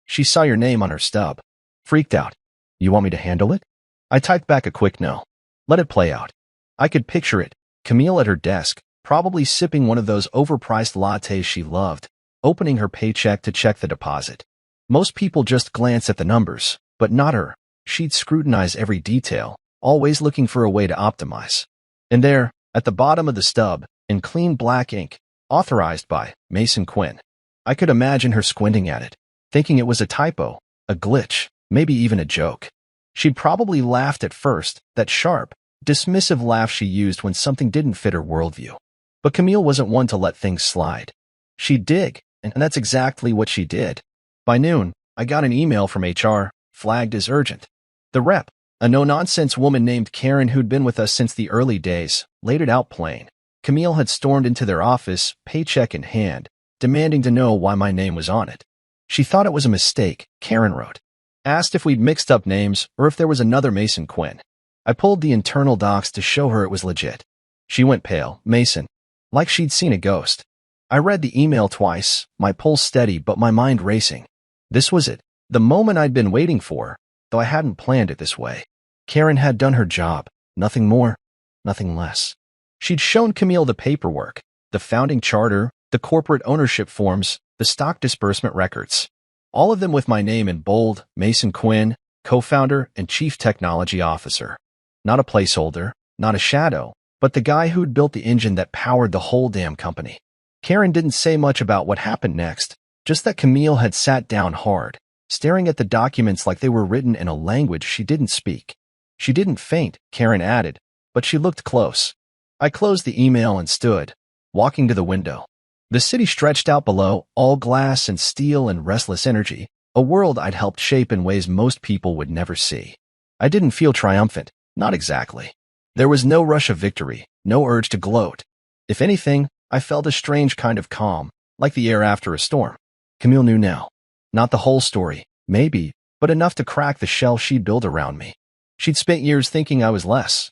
"She saw your name on her stub. Freaked out. You want me to handle it?" I typed back a quick no. Let it play out. I could picture it, Camille at her desk, probably sipping one of those overpriced lattes she loved, opening her paycheck to check the deposit. Most people just glance at the numbers, but not her. She'd scrutinize every detail, always looking for a way to optimize. And there, at the bottom of the stub, in clean black ink, authorized by Mason Quinn. I could imagine her squinting at it, thinking it was a typo, a glitch, maybe even a joke. She'd probably laughed at first, that sharp, dismissive laugh she used when something didn't fit her worldview. But Camille wasn't one to let things slide. She'd dig, and that's exactly what she did. By noon, I got an email from HR, flagged as urgent. The rep, a no-nonsense woman named Karen who'd been with us since the early days, laid it out plain. Camille had stormed into their office, paycheck in hand, demanding to know why my name was on it. She thought it was a mistake, Karen wrote. Asked if we'd mixed up names or if there was another Mason Quinn. I pulled the internal docs to show her it was legit. She went pale, Mason, like she'd seen a ghost. I read the email twice, my pulse steady but my mind racing. This was it, the moment I'd been waiting for, though I hadn't planned it this way. Karen had done her job, nothing more, nothing less. She'd shown Camille the paperwork, the founding charter, the corporate ownership forms, the stock disbursement records. All of them with my name in bold, Mason Quinn, co-founder and chief technology officer. Not a placeholder, not a shadow, but the guy who'd built the engine that powered the whole damn company. Karen didn't say much about what happened next, just that Camille had sat down hard, staring at the documents like they were written in a language she didn't speak. She didn't faint, Karen added, but she looked close. I closed the email and stood, walking to the window. The city stretched out below, all glass and steel and restless energy, a world I'd helped shape in ways most people would never see. I didn't feel triumphant, not exactly. There was no rush of victory, no urge to gloat. If anything, I felt a strange kind of calm, like the air after a storm. Camille knew now. Not the whole story, maybe, but enough to crack the shell she'd built around me. She'd spent years thinking I was less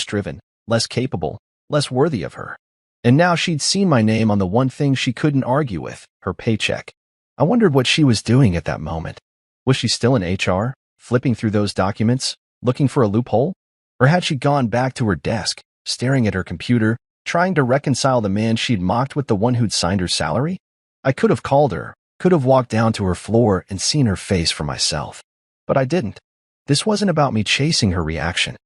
driven, less capable, less worthy of her. And now she'd seen my name on the one thing she couldn't argue with, her paycheck. I wondered what she was doing at that moment. Was she still in HR, flipping through those documents, looking for a loophole? Or had she gone back to her desk, staring at her computer, trying to reconcile the man she'd mocked with the one who'd signed her salary? I could have called her, could have walked down to her floor and seen her face for myself. But I didn't. This wasn't about me chasing her reaction.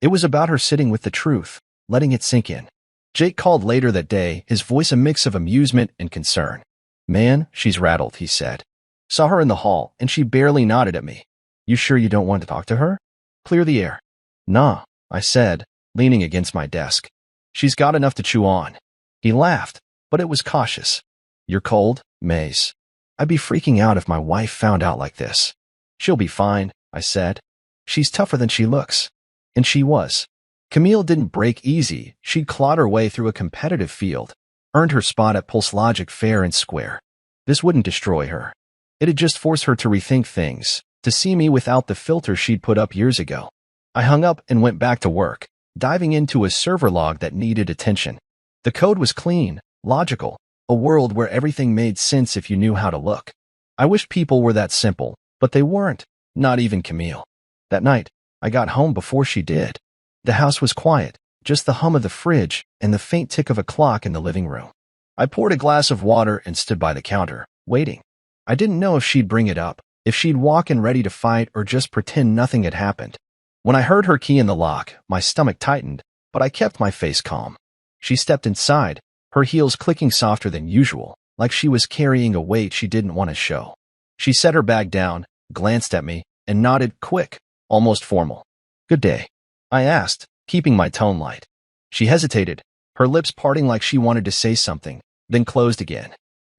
It was about her sitting with the truth, letting it sink in. Jake called later that day, his voice a mix of amusement and concern. "Man, she's rattled," he said. "Saw her in the hall, and she barely nodded at me. You sure you don't want to talk to her? Clear the air." "Nah," I said, leaning against my desk. "She's got enough to chew on." He laughed, but it was cautious. "You're cold, Maze. I'd be freaking out if my wife found out like this." "She'll be fine," I said. "She's tougher than she looks." And she was. Camille didn't break easy. She'd clawed her way through a competitive field, earned her spot at Pulse Logic fair and square. This wouldn't destroy her. It'd just force her to rethink things, to see me without the filter she'd put up years ago. I hung up and went back to work, diving into a server log that needed attention. The code was clean, logical, a world where everything made sense if you knew how to look. I wished people were that simple, but they weren't, not even Camille. That night, I got home before she did. The house was quiet, just the hum of the fridge and the faint tick of a clock in the living room. I poured a glass of water and stood by the counter, waiting. I didn't know if she'd bring it up, if she'd walk in ready to fight or just pretend nothing had happened. When I heard her key in the lock, my stomach tightened, but I kept my face calm. She stepped inside, her heels clicking softer than usual, like she was carrying a weight she didn't want to show. She set her bag down, glanced at me, and nodded quick, almost formal. "Good day," I asked, keeping my tone light. She hesitated, her lips parting like she wanted to say something, then closed again.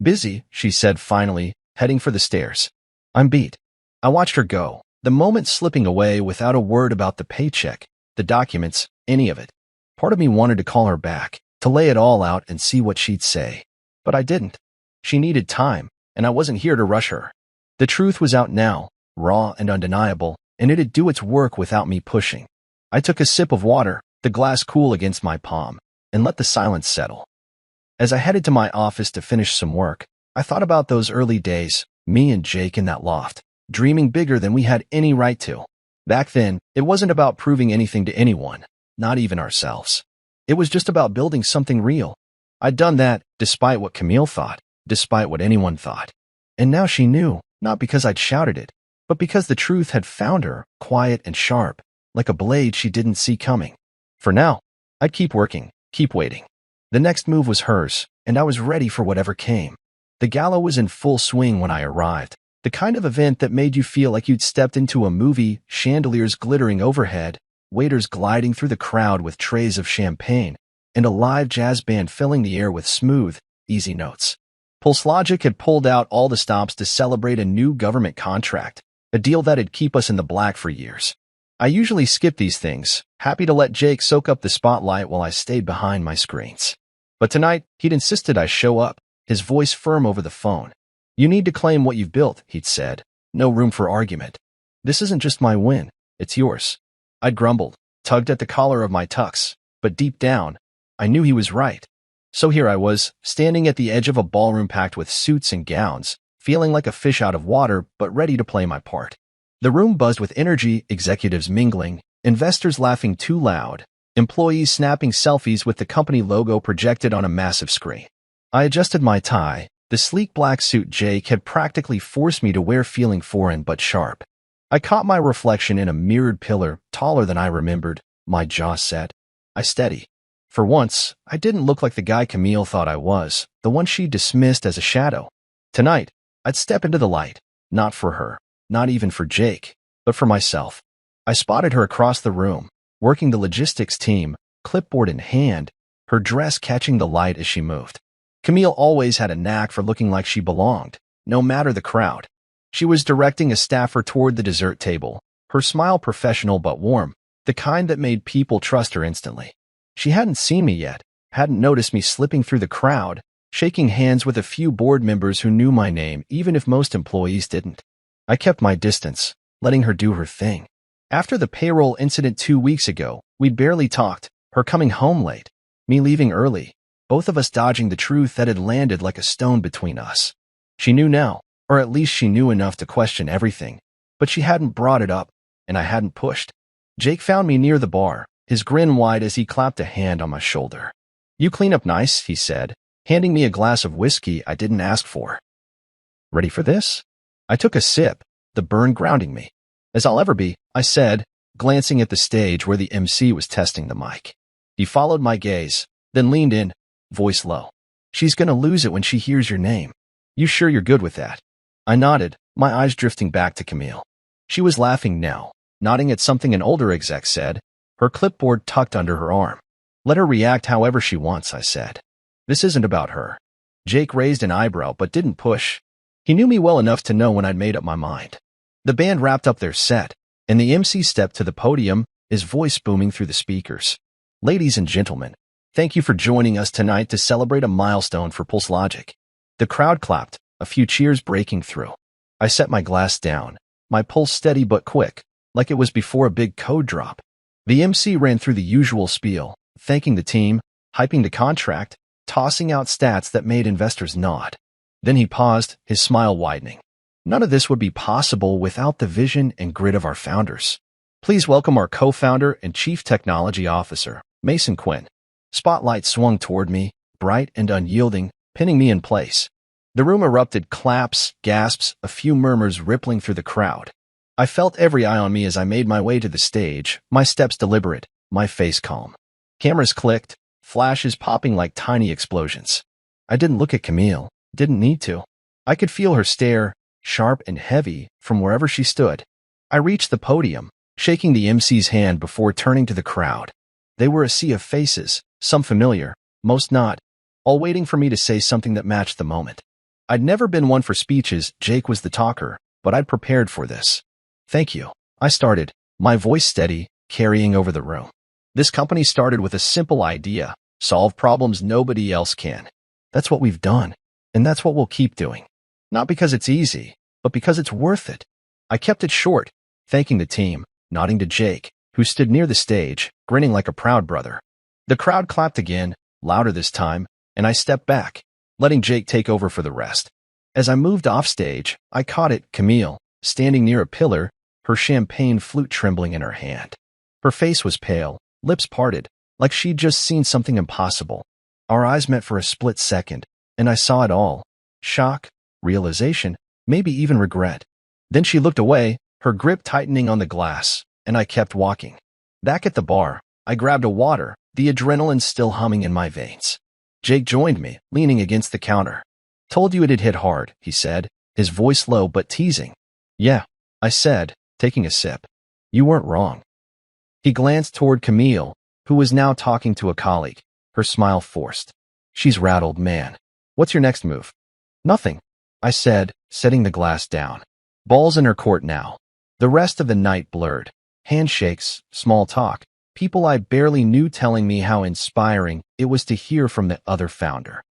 "Busy," she said finally, heading for the stairs. "I'm beat." I watched her go, the moment slipping away without a word about the paycheck, the documents, any of it. Part of me wanted to call her back, to lay it all out and see what she'd say. But I didn't. She needed time, and I wasn't here to rush her. The truth was out now, raw and undeniable, and it'd do its work without me pushing. I took a sip of water, the glass cool against my palm, and let the silence settle. As I headed to my office to finish some work, I thought about those early days, me and Jake in that loft, dreaming bigger than we had any right to. Back then, it wasn't about proving anything to anyone, not even ourselves. It was just about building something real. I'd done that, despite what Camille thought, despite what anyone thought. And now she knew, not because I'd shouted it, but because the truth had found her, quiet and sharp, like a blade she didn't see coming. For now, I'd keep working, keep waiting. The next move was hers, and I was ready for whatever came. The gala was in full swing when I arrived, the kind of event that made you feel like you'd stepped into a movie, chandeliers glittering overhead, waiters gliding through the crowd with trays of champagne, and a live jazz band filling the air with smooth, easy notes. Pulse Logic had pulled out all the stops to celebrate a new government contract, a deal that'd keep us in the black for years. I usually skip these things, happy to let Jake soak up the spotlight while I stayed behind my screens. But tonight, he'd insisted I show up, his voice firm over the phone. "You need to claim what you've built," he'd said. "No room for argument. This isn't just my win, it's yours." I'd grumbled, tugged at the collar of my tux, but deep down, I knew he was right. So here I was, standing at the edge of a ballroom packed with suits and gowns, feeling like a fish out of water, but ready to play my part. The room buzzed with energy, executives mingling, investors laughing too loud, employees snapping selfies with the company logo projected on a massive screen. I adjusted my tie, the sleek black suit Jake had practically forced me to wear feeling foreign but sharp. I caught my reflection in a mirrored pillar, taller than I remembered, my jaw set. I steady. For once, I didn't look like the guy Camille thought I was, the one she dismissed as a shadow. Tonight, I'd step into the light, not for her, not even for Jake, but for myself. I spotted her across the room, working the logistics team, clipboard in hand, her dress catching the light as she moved. Camille always had a knack for looking like she belonged, no matter the crowd. She was directing a staffer toward the dessert table, her smile professional but warm, the kind that made people trust her instantly. She hadn't seen me yet, hadn't noticed me slipping through the crowd, shaking hands with a few board members who knew my name even if most employees didn't. I kept my distance, letting her do her thing. After the payroll incident 2 weeks ago, we'd barely talked, her coming home late, me leaving early, both of us dodging the truth that had landed like a stone between us. She knew now, or at least she knew enough to question everything, but she hadn't brought it up, and I hadn't pushed. Jake found me near the bar, his grin wide as he clapped a hand on my shoulder. "You clean up nice," he said, handing me a glass of whiskey I didn't ask for. "Ready for this?" I took a sip, the burn grounding me. "As I'll ever be," I said, glancing at the stage where the MC was testing the mic. He followed my gaze, then leaned in, voice low. "She's gonna lose it when she hears your name. You sure you're good with that?" I nodded, my eyes drifting back to Camille. She was laughing now, nodding at something an older exec said, her clipboard tucked under her arm. "Let her react however she wants," I said. "This isn't about her." Jake raised an eyebrow but didn't push. He knew me well enough to know when I'd made up my mind. The band wrapped up their set, and the MC stepped to the podium, his voice booming through the speakers. "Ladies and gentlemen, thank you for joining us tonight to celebrate a milestone for Pulse Logic." The crowd clapped, a few cheers breaking through. I set my glass down, my pulse steady but quick, like it was before a big code drop. The MC ran through the usual spiel, thanking the team, hyping the contract, tossing out stats that made investors nod. Then he paused, his smile widening. "None of this would be possible without the vision and grit of our founders. Please welcome our co-founder and chief technology officer, Mason Quinn." Spotlight swung toward me, bright and unyielding, pinning me in place. The room erupted, claps, gasps, a few murmurs rippling through the crowd. I felt every eye on me as I made my way to the stage, my steps deliberate, my face calm. Cameras clicked, flashes popping like tiny explosions. I didn't look at Camille, didn't need to. I could feel her stare, sharp and heavy, from wherever she stood. I reached the podium, shaking the MC's hand before turning to the crowd. They were a sea of faces, some familiar, most not, all waiting for me to say something that matched the moment. I'd never been one for speeches, Jake was the talker, but I'd prepared for this. "Thank you," I started, my voice steady, carrying over the room. "This company started with a simple idea, solve problems nobody else can. That's what we've done, and that's what we'll keep doing. Not because it's easy, but because it's worth it." I kept it short, thanking the team, nodding to Jake, who stood near the stage, grinning like a proud brother. The crowd clapped again, louder this time, and I stepped back, letting Jake take over for the rest. As I moved off stage, I caught it, Camille, standing near a pillar, her champagne flute trembling in her hand. Her face was pale, lips parted, like she'd just seen something impossible. Our eyes met for a split second, and I saw it all. Shock, realization, maybe even regret. Then she looked away, her grip tightening on the glass, and I kept walking. Back at the bar, I grabbed a water, the adrenaline still humming in my veins. Jake joined me, leaning against the counter. "Told you it'd hit hard," he said, his voice low but teasing. "Yeah," I said, taking a sip. "You weren't wrong." He glanced toward Camille, who was now talking to a colleague, her smile forced. "She's rattled, man. What's your next move?" "Nothing," I said, setting the glass down. Ball's in her court now. The rest of the night blurred. Handshakes, small talk, people I barely knew telling me how inspiring it was to hear from the other founder.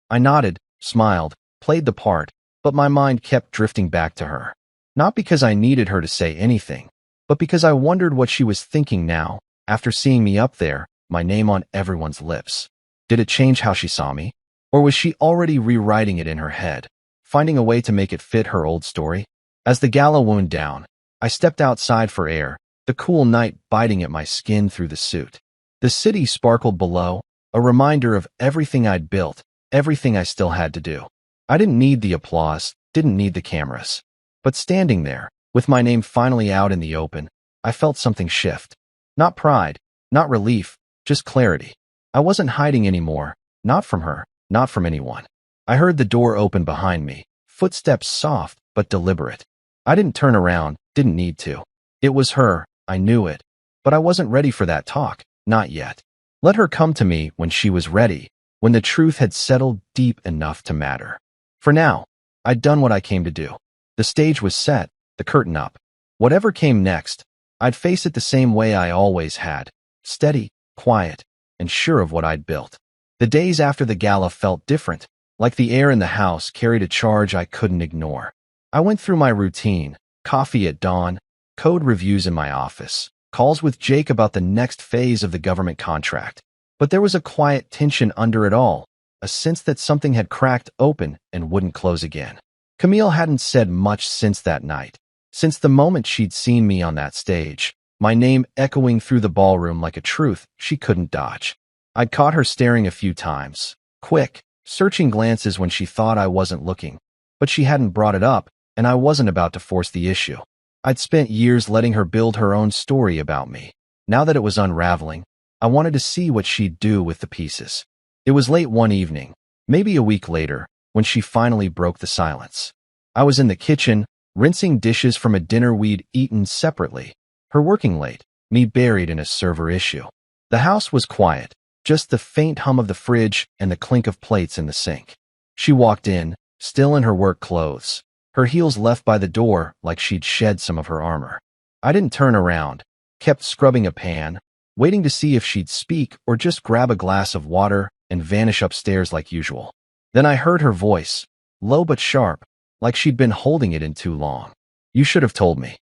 I nodded, smiled, played the part, but my mind kept drifting back to her. Not because I needed her to say anything, but because I wondered what she was thinking now, after seeing me up there, my name on everyone's lips. Did it change how she saw me? Or was she already rewriting it in her head, finding a way to make it fit her old story? As the gala wound down, I stepped outside for air, the cool night biting at my skin through the suit. The city sparkled below, a reminder of everything I'd built, everything I still had to do. I didn't need the applause, didn't need the cameras. But standing there, With my name finally out in the open, I felt something shift. Not pride, not relief, just clarity. I wasn't hiding anymore, not from her, not from anyone. I heard the door open behind me, footsteps soft but deliberate. I didn't turn around, didn't need to. It was her, I knew it. But I wasn't ready for that talk, not yet. Let her come to me when she was ready, when the truth had settled deep enough to matter. For now, I'd done what I came to do. The stage was set, the curtain up. Whatever came next, I'd face it the same way I always had, steady, quiet, and sure of what I'd built. The days after the gala felt different, like the air in the house carried a charge I couldn't ignore. I went through my routine, coffee at dawn, code reviews in my office, calls with Jake about the next phase of the government contract. But there was a quiet tension under it all, a sense that something had cracked open and wouldn't close again. Camille hadn't said much since that night, since the moment she'd seen me on that stage, my name echoing through the ballroom like a truth she couldn't dodge. I'd caught her staring a few times, quick, searching glances when she thought I wasn't looking, but she hadn't brought it up, and I wasn't about to force the issue. I'd spent years letting her build her own story about me. Now that it was unraveling, I wanted to see what she'd do with the pieces. It was late one evening, maybe a week later, when she finally broke the silence. I was in the kitchen, rinsing dishes from a dinner we'd eaten separately, her working late, me buried in a server issue. The house was quiet, just the faint hum of the fridge and the clink of plates in the sink. She walked in, still in her work clothes, her heels left by the door like she'd shed some of her armor. I didn't turn around, kept scrubbing a pan, waiting to see if she'd speak or just grab a glass of water and vanish upstairs like usual. Then I heard her voice, low but sharp, like she'd been holding it in too long. "You should have told me."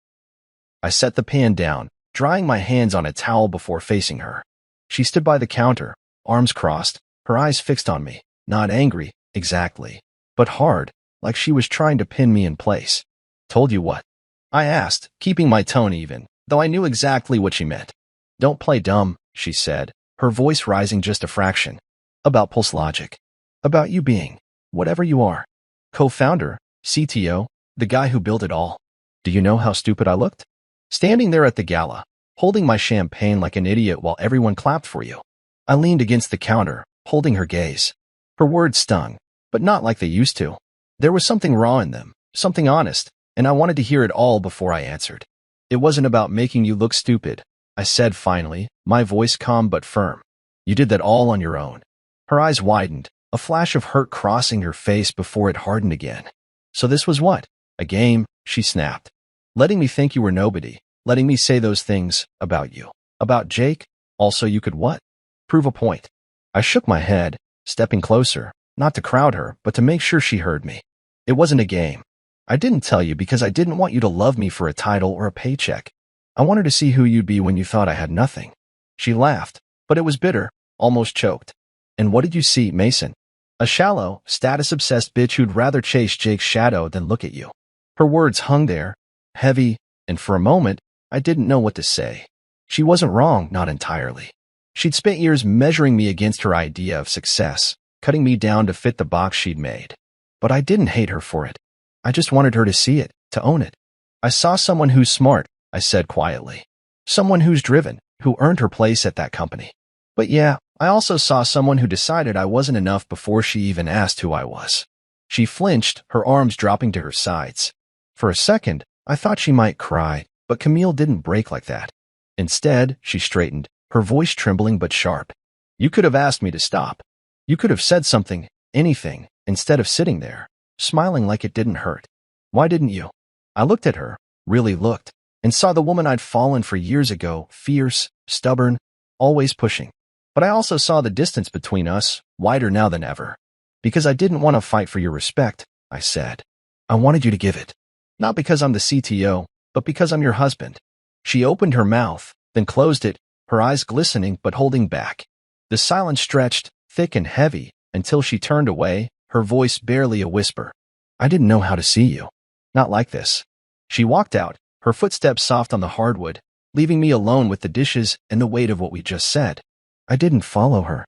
I set the pan down, drying my hands on a towel before facing her. She stood by the counter, arms crossed, her eyes fixed on me, not angry, exactly, but hard, like she was trying to pin me in place. "Told you what?" I asked, keeping my tone even, though I knew exactly what she meant. "Don't play dumb," she said, her voice rising just a fraction. "About Pulse Logic. About you being, whatever you are. Co-founder, CTO, the guy who built it all. Do you know how stupid I looked? Standing there at the gala, holding my champagne like an idiot while everyone clapped for you." I leaned against the counter, holding her gaze. Her words stung, but not like they used to. There was something raw in them, something honest, and I wanted to hear it all before I answered. "It wasn't about making you look stupid," I said finally, my voice calm but firm. "You did that all on your own." Her eyes widened, a flash of hurt crossing her face before it hardened again. "So this was what? A game?" she snapped. "Letting me think you were nobody, letting me say those things about you. About Jake? Also you could what? Prove a point." I shook my head, stepping closer, not to crowd her, but to make sure she heard me. "It wasn't a game. I didn't tell you because I didn't want you to love me for a title or a paycheck. I wanted to see who you'd be when you thought I had nothing." She laughed, but it was bitter, almost choked. "And what did you see, Mason? A shallow, status-obsessed bitch who'd rather chase Jake's shadow than look at you." Her words hung there, heavy, and for a moment, I didn't know what to say. She wasn't wrong, not entirely. She'd spent years measuring me against her idea of success, cutting me down to fit the box she'd made. But I didn't hate her for it. I just wanted her to see it, to own it. "I saw someone who's smart," I said quietly. "Someone who's driven, who earned her place at that company. But yeah, I also saw someone who decided I wasn't enough before she even asked who I was." She flinched, her arms dropping to her sides. For a second, I thought she might cry, but Camille didn't break like that. Instead, she straightened, her voice trembling but sharp. "You could have asked me to stop. You could have said something, anything, instead of sitting there, smiling like it didn't hurt. Why didn't you?" I looked at her, really looked, and saw the woman I'd fallen for years ago, fierce, stubborn, always pushing. But I also saw the distance between us, wider now than ever. "Because I didn't want to fight for your respect," I said. "I wanted you to give it. Not because I'm the CTO, but because I'm your husband." She opened her mouth, then closed it, her eyes glistening but holding back. The silence stretched, thick and heavy, until she turned away, her voice barely a whisper. "I didn't know how to see you. Not like this." She walked out, her footsteps soft on the hardwood, leaving me alone with the dishes and the weight of what we just said. I didn't follow her.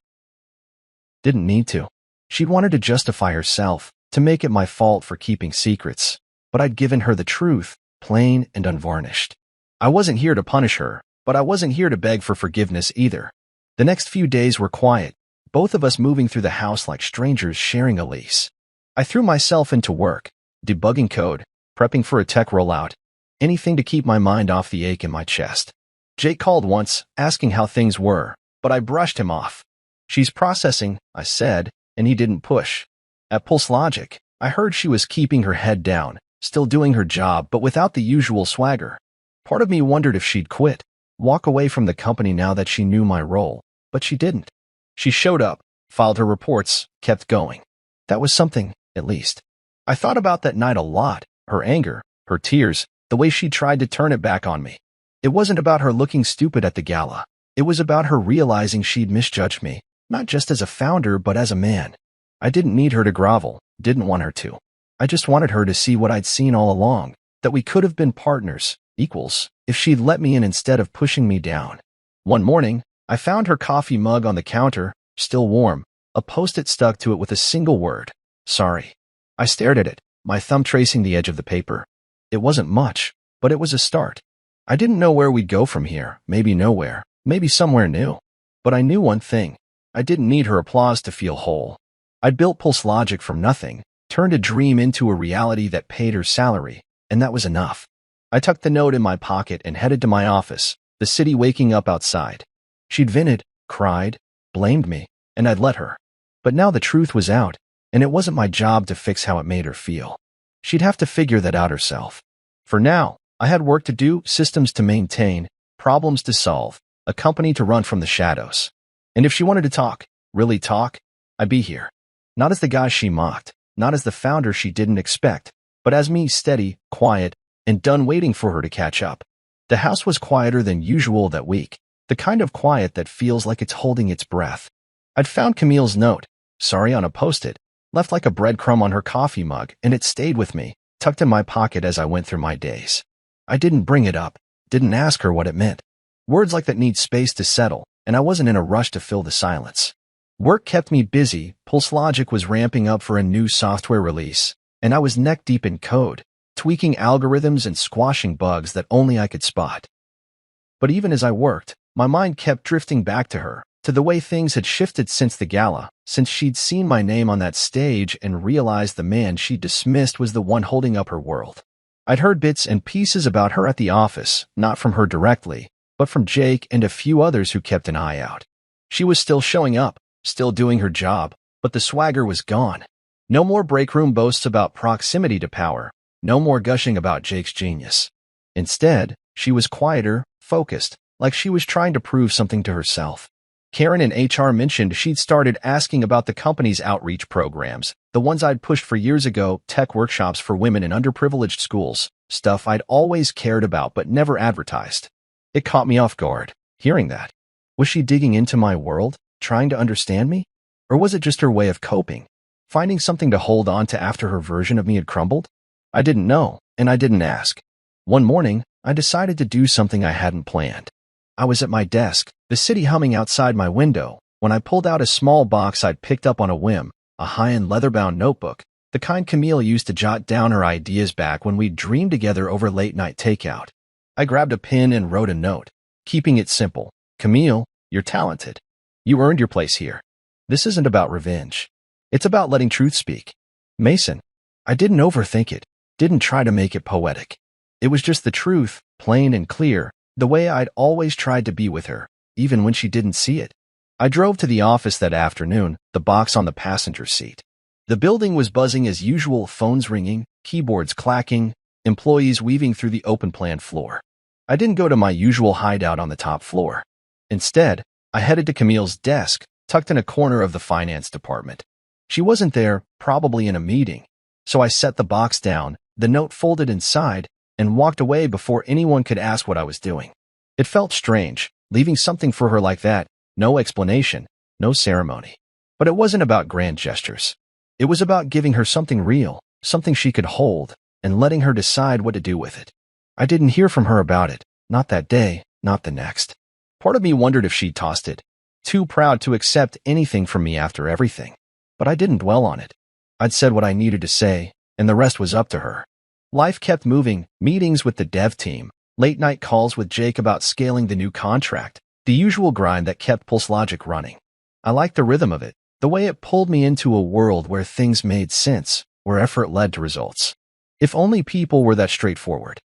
Didn't need to. She'd wanted to justify herself, to make it my fault for keeping secrets. But I'd given her the truth, plain and unvarnished. I wasn't here to punish her, but I wasn't here to beg for forgiveness either. The next few days were quiet, both of us moving through the house like strangers sharing a lease. I threw myself into work, debugging code, prepping for a tech rollout, anything to keep my mind off the ache in my chest. Jake called once, asking how things were, but I brushed him off. "She's processing," I said, and he didn't push. At Pulse Logic, I heard she was keeping her head down, still doing her job but without the usual swagger. Part of me wondered if she'd quit, walk away from the company now that she knew my role, but she didn't. She showed up, filed her reports, kept going. That was something, at least. I thought about that night a lot, her anger, her tears, the way she tried to turn it back on me. It wasn't about her looking stupid at the gala. It was about her realizing she'd misjudged me, not just as a founder but as a man. I didn't need her to grovel, didn't want her to. I just wanted her to see what I'd seen all along, that we could have been partners, equals, if she'd let me in instead of pushing me down. One morning, I found her coffee mug on the counter, still warm, a post-it stuck to it with a single word: "Sorry." I stared at it, my thumb tracing the edge of the paper. It wasn't much, but it was a start. I didn't know where we'd go from here, maybe nowhere, maybe somewhere new. But I knew one thing: I didn't need her applause to feel whole. I'd built Pulse Logic from nothing, turned a dream into a reality that paid her salary, and that was enough. I tucked the note in my pocket and headed to my office, the city waking up outside. She'd vented, cried, blamed me, and I'd let her. But now the truth was out, and it wasn't my job to fix how it made her feel. She'd have to figure that out herself. For now, I had work to do, systems to maintain, problems to solve, a company to run from the shadows. And if she wanted to talk, really talk, I'd be here. Not as the guy she mocked, not as the founder she didn't expect, but as me, steady, quiet, and done waiting for her to catch up. The house was quieter than usual that week, the kind of quiet that feels like it's holding its breath. I'd found Camille's note, sorry, on a post-it, left like a breadcrumb on her coffee mug, and it stayed with me, tucked in my pocket as I went through my days. I didn't bring it up, didn't ask her what it meant. Words like that need space to settle, and I wasn't in a rush to fill the silence. Work kept me busy. Pulse Logic was ramping up for a new software release, and I was neck-deep in code, tweaking algorithms and squashing bugs that only I could spot. But even as I worked, my mind kept drifting back to her, to the way things had shifted since the gala, since she'd seen my name on that stage and realized the man she dismissed was the one holding up her world. I'd heard bits and pieces about her at the office, not from her directly, but from Jake and a few others who kept an eye out. She was still showing up, still doing her job, but the swagger was gone. No more breakroom boasts about proximity to power, no more gushing about Jake's genius. Instead, she was quieter, focused, like she was trying to prove something to herself. Karen in HR mentioned she'd started asking about the company's outreach programs, the ones I'd pushed for years ago, tech workshops for women in underprivileged schools, stuff I'd always cared about but never advertised. It caught me off guard, hearing that. Was she digging into my world, trying to understand me? Or was it just her way of coping, finding something to hold on to after her version of me had crumbled? I didn't know, and I didn't ask. One morning, I decided to do something I hadn't planned. I was at my desk, the city humming outside my window, when I pulled out a small box I'd picked up on a whim, a high-end leather-bound notebook, the kind Camille used to jot down her ideas back when we'd dreamed together over late-night takeout. I grabbed a pen and wrote a note, keeping it simple. Camille, you're talented. You earned your place here. This isn't about revenge. It's about letting truth speak. Mason. I didn't overthink it, didn't try to make it poetic. It was just the truth, plain and clear, the way I'd always tried to be with her, even when she didn't see it. I drove to the office that afternoon, the box on the passenger seat. The building was buzzing as usual, phones ringing, keyboards clacking, employees weaving through the open-plan floor. I didn't go to my usual hideout on the top floor. Instead, I headed to Camille's desk, tucked in a corner of the finance department. She wasn't there, probably in a meeting, so I set the box down, the note folded inside, and walked away before anyone could ask what I was doing. It felt strange, leaving something for her like that, no explanation, no ceremony. But it wasn't about grand gestures. It was about giving her something real, something she could hold, and letting her decide what to do with it. I didn't hear from her about it, not that day, not the next. Part of me wondered if she'd tossed it, too proud to accept anything from me after everything. But I didn't dwell on it. I'd said what I needed to say, and the rest was up to her. Life kept moving, meetings with the dev team, late-night calls with Jake about scaling the new contract, the usual grind that kept PulseLogic running. I liked the rhythm of it, the way it pulled me into a world where things made sense, where effort led to results. If only people were that straightforward.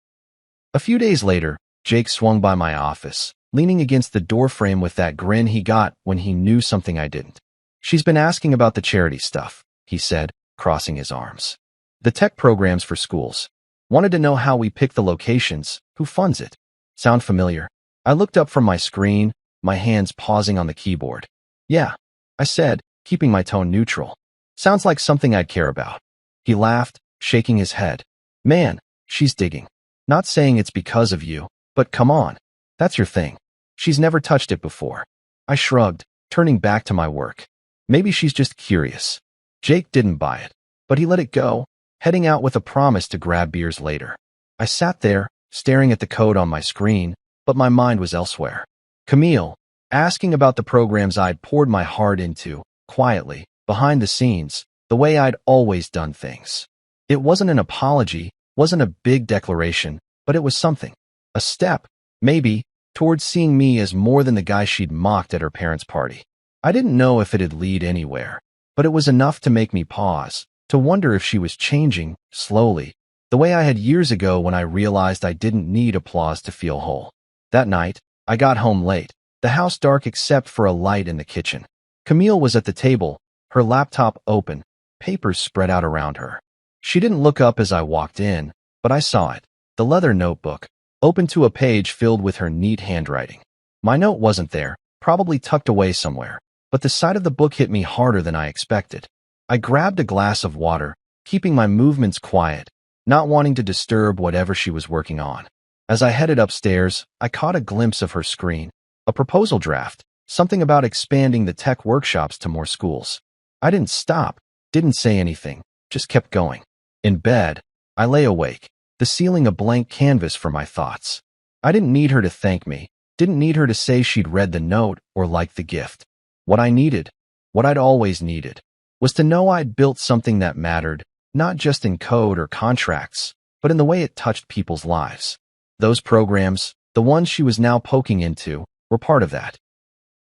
A few days later, Jake swung by my office, leaning against the doorframe with that grin he got when he knew something I didn't. "She's been asking about the charity stuff," he said, crossing his arms. "The tech programs for schools. Wanted to know how we pick the locations, who funds it." Sound familiar? I looked up from my screen, my hands pausing on the keyboard. "Yeah," I said, keeping my tone neutral. "Sounds like something I'd care about." He laughed, shaking his head. "Man, she's digging. Not saying it's because of you, but come on. That's your thing. She's never touched it before." I shrugged, turning back to my work. Maybe she's just curious. Jake didn't buy it, but he let it go, heading out with a promise to grab beers later. I sat there, staring at the code on my screen, but my mind was elsewhere. Camille, asking about the programs I'd poured my heart into, quietly, behind the scenes, the way I'd always done things. It wasn't an apology, wasn't a big declaration, but it was something. A step, maybe, towards seeing me as more than the guy she'd mocked at her parents' party. I didn't know if it'd lead anywhere, but it was enough to make me pause, to wonder if she was changing, slowly, the way I had years ago when I realized I didn't need applause to feel whole. That night, I got home late, the house dark except for a light in the kitchen. Camille was at the table, her laptop open, papers spread out around her. She didn't look up as I walked in, but I saw it, the leather notebook, open to a page filled with her neat handwriting. My note wasn't there, probably tucked away somewhere, but the sight of the book hit me harder than I expected. I grabbed a glass of water, keeping my movements quiet, not wanting to disturb whatever she was working on. As I headed upstairs, I caught a glimpse of her screen, a proposal draft, something about expanding the tech workshops to more schools. I didn't stop, didn't say anything, just kept going. In bed, I lay awake, the ceiling a blank canvas for my thoughts. I didn't need her to thank me, didn't need her to say she'd read the note or liked the gift. What I needed, what I'd always needed, was to know I'd built something that mattered, not just in code or contracts, but in the way it touched people's lives. Those programs, the ones she was now poking into, were part of that.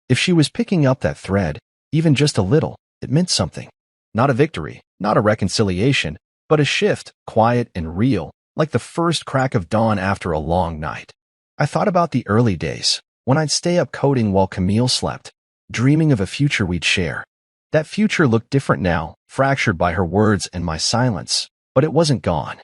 If she was picking up that thread, even just a little, it meant something. Not a victory, not a reconciliation, but a shift, quiet and real, like the first crack of dawn after a long night. I thought about the early days, when I'd stay up coding while Camille slept, dreaming of a future we'd share. That future looked different now, fractured by her words and my silence, but it wasn't gone.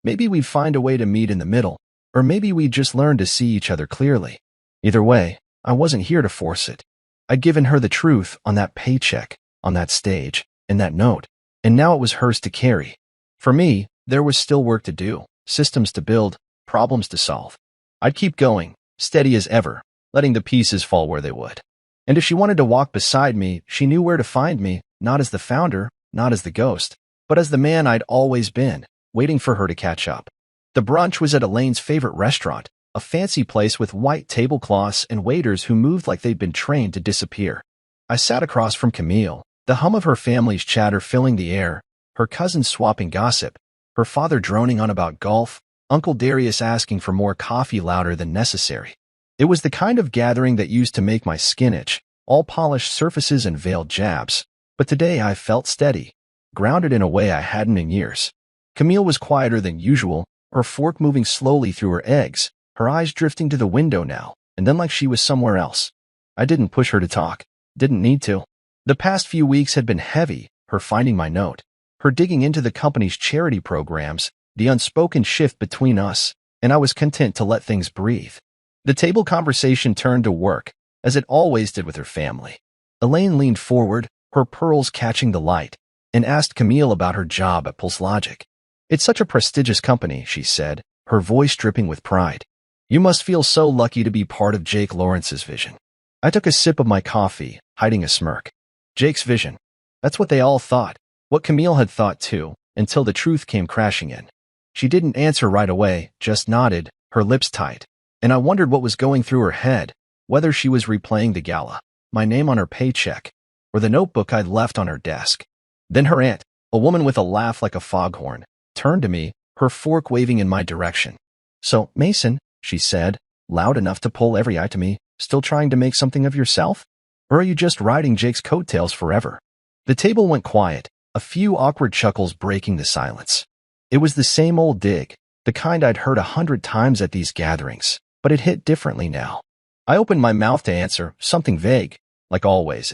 Maybe we'd find a way to meet in the middle, or maybe we'd just learn to see each other clearly. Either way, I wasn't here to force it. I'd given her the truth on that paycheck, on that stage, in that note, and now it was hers to carry. For me, there was still work to do, systems to build, problems to solve. I'd keep going, steady as ever, letting the pieces fall where they would. And if she wanted to walk beside me, she knew where to find me, not as the founder, not as the ghost, but as the man I'd always been, waiting for her to catch up. The brunch was at Elaine's favorite restaurant, a fancy place with white tablecloths and waiters who moved like they'd been trained to disappear. I sat across from Camille, the hum of her family's chatter filling the air, her cousins swapping gossip, her father droning on about golf, Uncle Darius asking for more coffee louder than necessary. It was the kind of gathering that used to make my skin itch, all polished surfaces and veiled jabs. But today I felt steady, grounded in a way I hadn't in years. Camille was quieter than usual, her fork moving slowly through her eggs, her eyes drifting to the window now, and then like she was somewhere else. I didn't push her to talk, didn't need to. The past few weeks had been heavy, her finding my note, her digging into the company's charity programs, the unspoken shift between us, and I was content to let things breathe. The table conversation turned to work, as it always did with her family. Elaine leaned forward, her pearls catching the light, and asked Camille about her job at PulseLogic. "It's such a prestigious company," she said, her voice dripping with pride. "You must feel so lucky to be part of Jake Lawrence's vision." I took a sip of my coffee, hiding a smirk. Jake's vision. That's what they all thought, what Camille had thought too, until the truth came crashing in. She didn't answer right away, just nodded, her lips tight. And I wondered what was going through her head, whether she was replaying the gala, my name on her paycheck, or the notebook I'd left on her desk. Then her aunt, a woman with a laugh like a foghorn, turned to me, her fork waving in my direction. "So, Mason," she said, loud enough to pull every eye to me, "still trying to make something of yourself? Or are you just riding Jake's coattails forever?" The table went quiet, a few awkward chuckles breaking the silence. It was the same old dig, the kind I'd heard 100 times at these gatherings, but it hit differently now. I opened my mouth to answer, something vague, like always.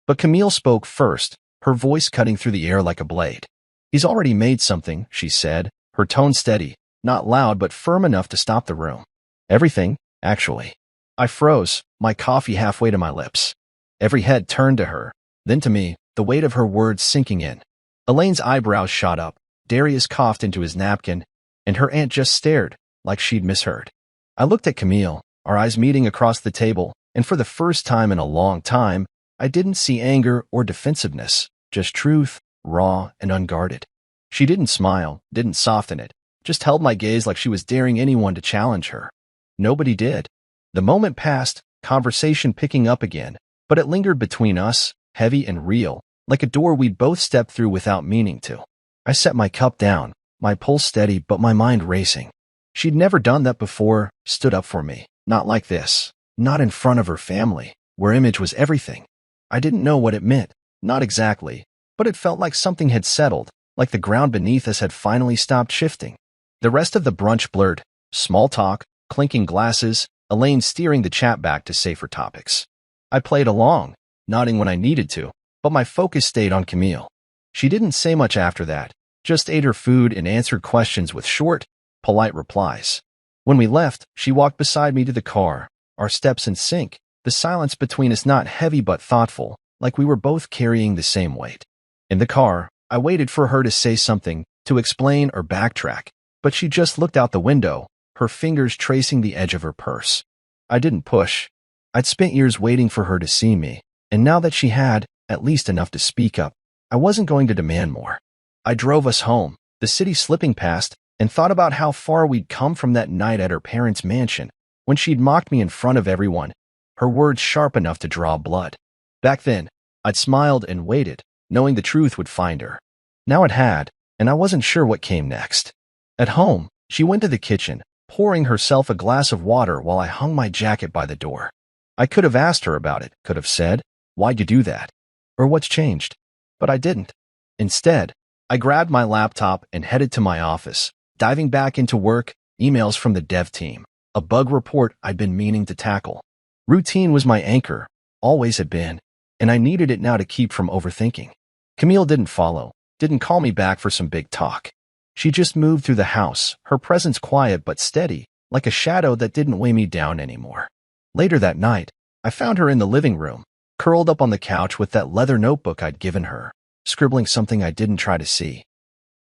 But Camille spoke first, her voice cutting through the air like a blade. "He's already made something," she said, her tone steady, not loud but firm enough to stop the room. "Everything, actually." I froze, my coffee halfway to my lips. Every head turned to her, then to me, the weight of her words sinking in. Elaine's eyebrows shot up, Darius coughed into his napkin, and her aunt just stared, like she'd misheard. I looked at Camille, our eyes meeting across the table, and for the first time in a long time, I didn't see anger or defensiveness, just truth, raw and unguarded. She didn't smile, didn't soften it, just held my gaze like she was daring anyone to challenge her. Nobody did. The moment passed, conversation picking up again, but it lingered between us, heavy and real, like a door we'd both stepped through without meaning to. I set my cup down, my pulse steady but my mind racing. She'd never done that before, stood up for me. Not like this. Not in front of her family, where image was everything. I didn't know what it meant, not exactly, but it felt like something had settled, like the ground beneath us had finally stopped shifting. The rest of the brunch blurred, small talk, clinking glasses, Elaine steering the chat back to safer topics. I played along, nodding when I needed to, but my focus stayed on Camille. She didn't say much after that, just ate her food and answered questions with short, polite replies. When we left, she walked beside me to the car, our steps in sync, the silence between us not heavy but thoughtful, like we were both carrying the same weight. In the car, I waited for her to say something, to explain or backtrack, but she just looked out the window, her fingers tracing the edge of her purse. I didn't push. I'd spent years waiting for her to see me, and now that she had, at least enough to speak up, I wasn't going to demand more. I drove us home, the city slipping past, and thought about how far we'd come from that night at her parents' mansion, when she'd mocked me in front of everyone, her words sharp enough to draw blood. Back then, I'd smiled and waited, knowing the truth would find her. Now it had, and I wasn't sure what came next. At home, she went to the kitchen, pouring herself a glass of water while I hung my jacket by the door. I could have asked her about it, could have said, "Why'd you do that?" Or "What's changed?" But I didn't. Instead, I grabbed my laptop and headed to my office, diving back into work, emails from the dev team, a bug report I'd been meaning to tackle. Routine was my anchor, always had been, and I needed it now to keep from overthinking. Camille didn't follow, didn't call me back for some big talk. She just moved through the house, her presence quiet but steady, like a shadow that didn't weigh me down anymore. Later that night, I found her in the living room, curled up on the couch with that leather notebook I'd given her, scribbling something I didn't try to see.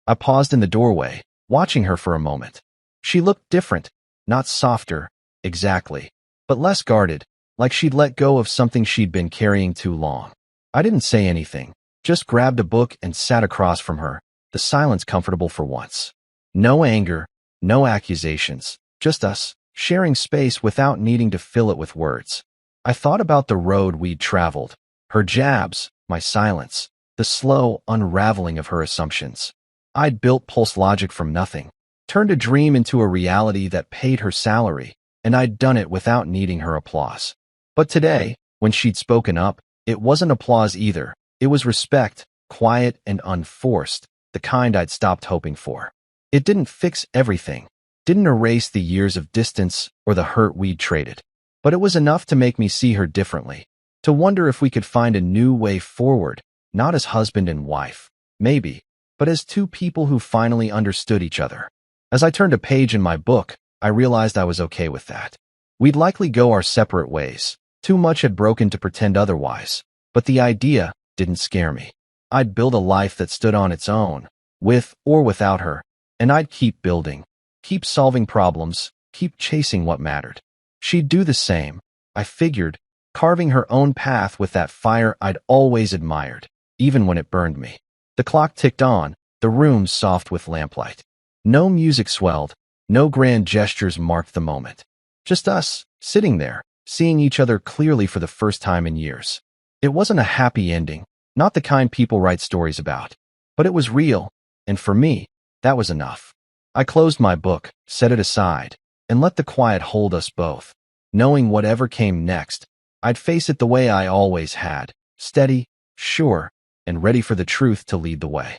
I paused in the doorway, watching her for a moment. She looked different, not softer, exactly, but less guarded, like she'd let go of something she'd been carrying too long. I didn't say anything, just grabbed a book and sat across from her, the silence comfortable for once. No anger, no accusations, just us, sharing space without needing to fill it with words. I thought about the road we'd traveled, her jabs, my silence, the slow unraveling of her assumptions. I'd built pulse logic from nothing, turned a dream into a reality that paid her salary, and I'd done it without needing her applause. But today, when she'd spoken up, it wasn't applause either. It was respect, quiet and unforced, the kind I'd stopped hoping for. It didn't fix everything, didn't erase the years of distance or the hurt we'd traded, but it was enough to make me see her differently, to wonder if we could find a new way forward, not as husband and wife, maybe, but as two people who finally understood each other. As I turned a page in my book, I realized I was okay with that. We'd likely go our separate ways. Too much had broken to pretend otherwise, but the idea didn't scare me. I'd build a life that stood on its own, with or without her, and I'd keep building, keep solving problems, keep chasing what mattered. She'd do the same, I figured, carving her own path with that fire I'd always admired, even when it burned me. The clock ticked on, the room soft with lamplight. No music swelled, no grand gestures marked the moment. Just us, sitting there, seeing each other clearly for the first time in years. It wasn't a happy ending, not the kind people write stories about, but it was real, and for me, That was enough. I closed my book, set it aside, and let the quiet hold us both. Knowing whatever came next, I'd face it the way I always had, steady, sure, and ready for the truth to lead the way.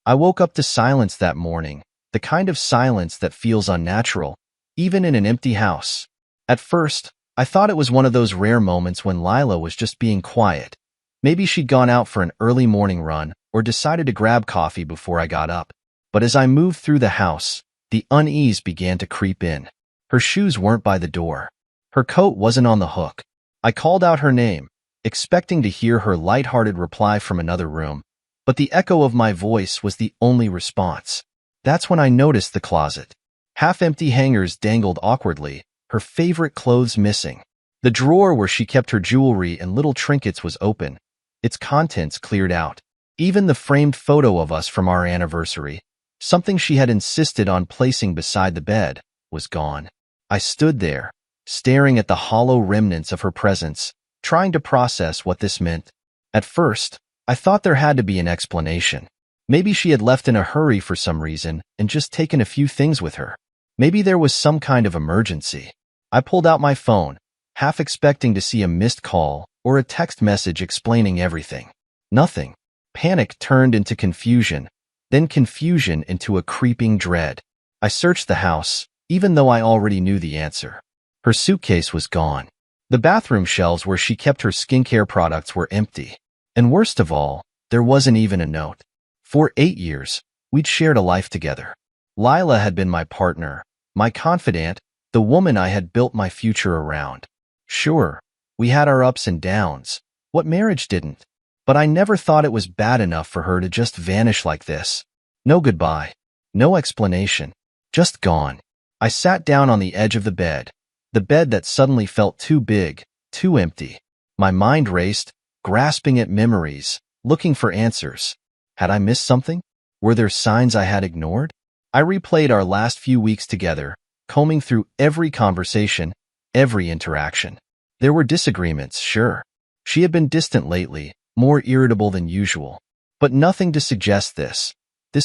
I woke up to silence that morning, the kind of silence that feels unnatural, even in an empty house. At first, I thought it was one of those rare moments when Lila was just being quiet. Maybe she'd gone out for an early morning run or decided to grab coffee before I got up. But as I moved through the house, the unease began to creep in. Her shoes weren't by the door. Her coat wasn't on the hook. I called out her name, expecting to hear her light-hearted reply from another room. But the echo of my voice was the only response. That's when I noticed the closet. Half-empty hangers dangled awkwardly, her favorite clothes missing. The drawer where she kept her jewelry and little trinkets was open, its contents cleared out. Even the framed photo of us from our anniversary, something she had insisted on placing beside the bed, was gone. I stood there, staring at the hollow remnants of her presence, trying to process what this meant. At first, I thought there had to be an explanation. Maybe she had left in a hurry for some reason and just taken a few things with her. Maybe there was some kind of emergency. I pulled out my phone, half expecting to see a missed call or a text message explaining everything. Nothing. Panic turned into confusion, then confusion into a creeping dread. I searched the house, even though I already knew the answer. Her suitcase was gone. The bathroom shelves where she kept her skincare products were empty. And worst of all, there wasn't even a note. For 8 years, we'd shared a life together. Lila had been my partner, my confidant, the woman I had built my future around. Sure, we had our ups and downs. What marriage didn't? But I never thought it was bad enough for her to just vanish like this. No goodbye. No explanation. Just gone. I sat down on the edge of the bed that suddenly felt too big, too empty. My mind raced, grasping at memories, looking for answers. Had I missed something? Were there signs I had ignored? I replayed our last few weeks together, combing through every conversation, every interaction. There were disagreements, sure. She had been distant lately, more irritable than usual. But nothing to suggest this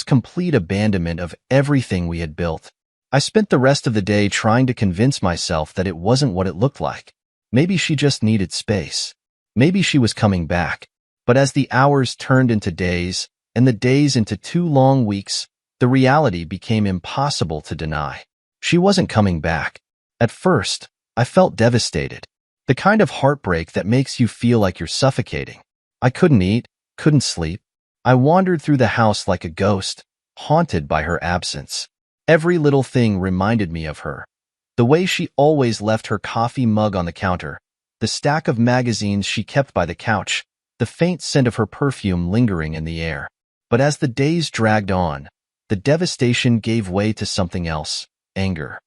complete abandonment of everything we had built. I spent the rest of the day trying to convince myself that it wasn't what it looked like. Maybe she just needed space. Maybe she was coming back. But as the hours turned into days, and the days into 2 long weeks, the reality became impossible to deny. She wasn't coming back. At first, I felt devastated. The kind of heartbreak that makes you feel like you're suffocating. I couldn't eat, couldn't sleep. I wandered through the house like a ghost, haunted by her absence. Every little thing reminded me of her. The way she always left her coffee mug on the counter, the stack of magazines she kept by the couch, the faint scent of her perfume lingering in the air. But as the days dragged on, the devastation gave way to something else, anger.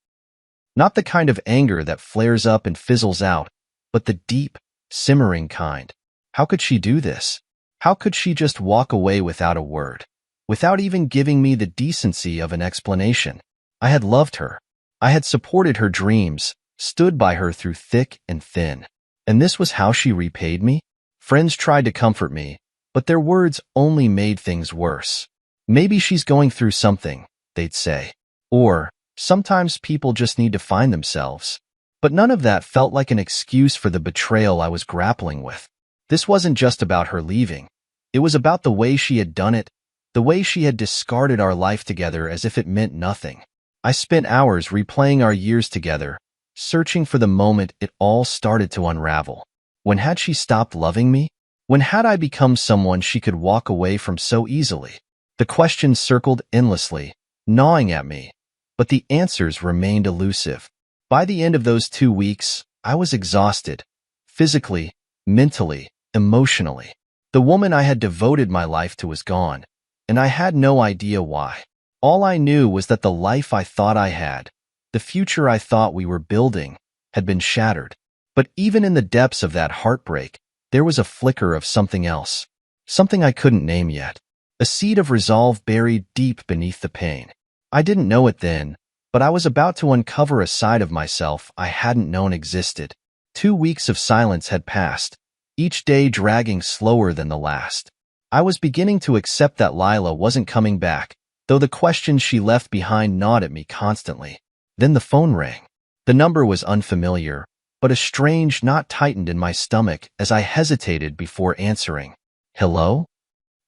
Not the kind of anger that flares up and fizzles out, but the deep, simmering kind. How could she do this? How could she just walk away without a word, without even giving me the decency of an explanation? I had loved her. I had supported her dreams, stood by her through thick and thin. And this was how she repaid me? Friends tried to comfort me, but their words only made things worse. Maybe she's going through something, they'd say. Or, sometimes people just need to find themselves. But none of that felt like an excuse for the betrayal I was grappling with. This wasn't just about her leaving. It was about the way she had done it, the way she had discarded our life together as if it meant nothing. I spent hours replaying our years together, searching for the moment it all started to unravel. When had she stopped loving me? When had I become someone she could walk away from so easily? The questions circled endlessly, gnawing at me, but the answers remained elusive. By the end of those 2 weeks, I was exhausted, physically, mentally, emotionally. The woman I had devoted my life to was gone, and I had no idea why. All I knew was that the life I thought I had, the future I thought we were building, had been shattered. But even in the depths of that heartbreak, there was a flicker of something else. Something I couldn't name yet. A seed of resolve buried deep beneath the pain. I didn't know it then, but I was about to uncover a side of myself I hadn't known existed. 2 weeks of silence had passed, each day dragging slower than the last. I was beginning to accept that Lila wasn't coming back, though the questions she left behind gnawed at me constantly. Then the phone rang. The number was unfamiliar, but a strange knot tightened in my stomach as I hesitated before answering. Hello?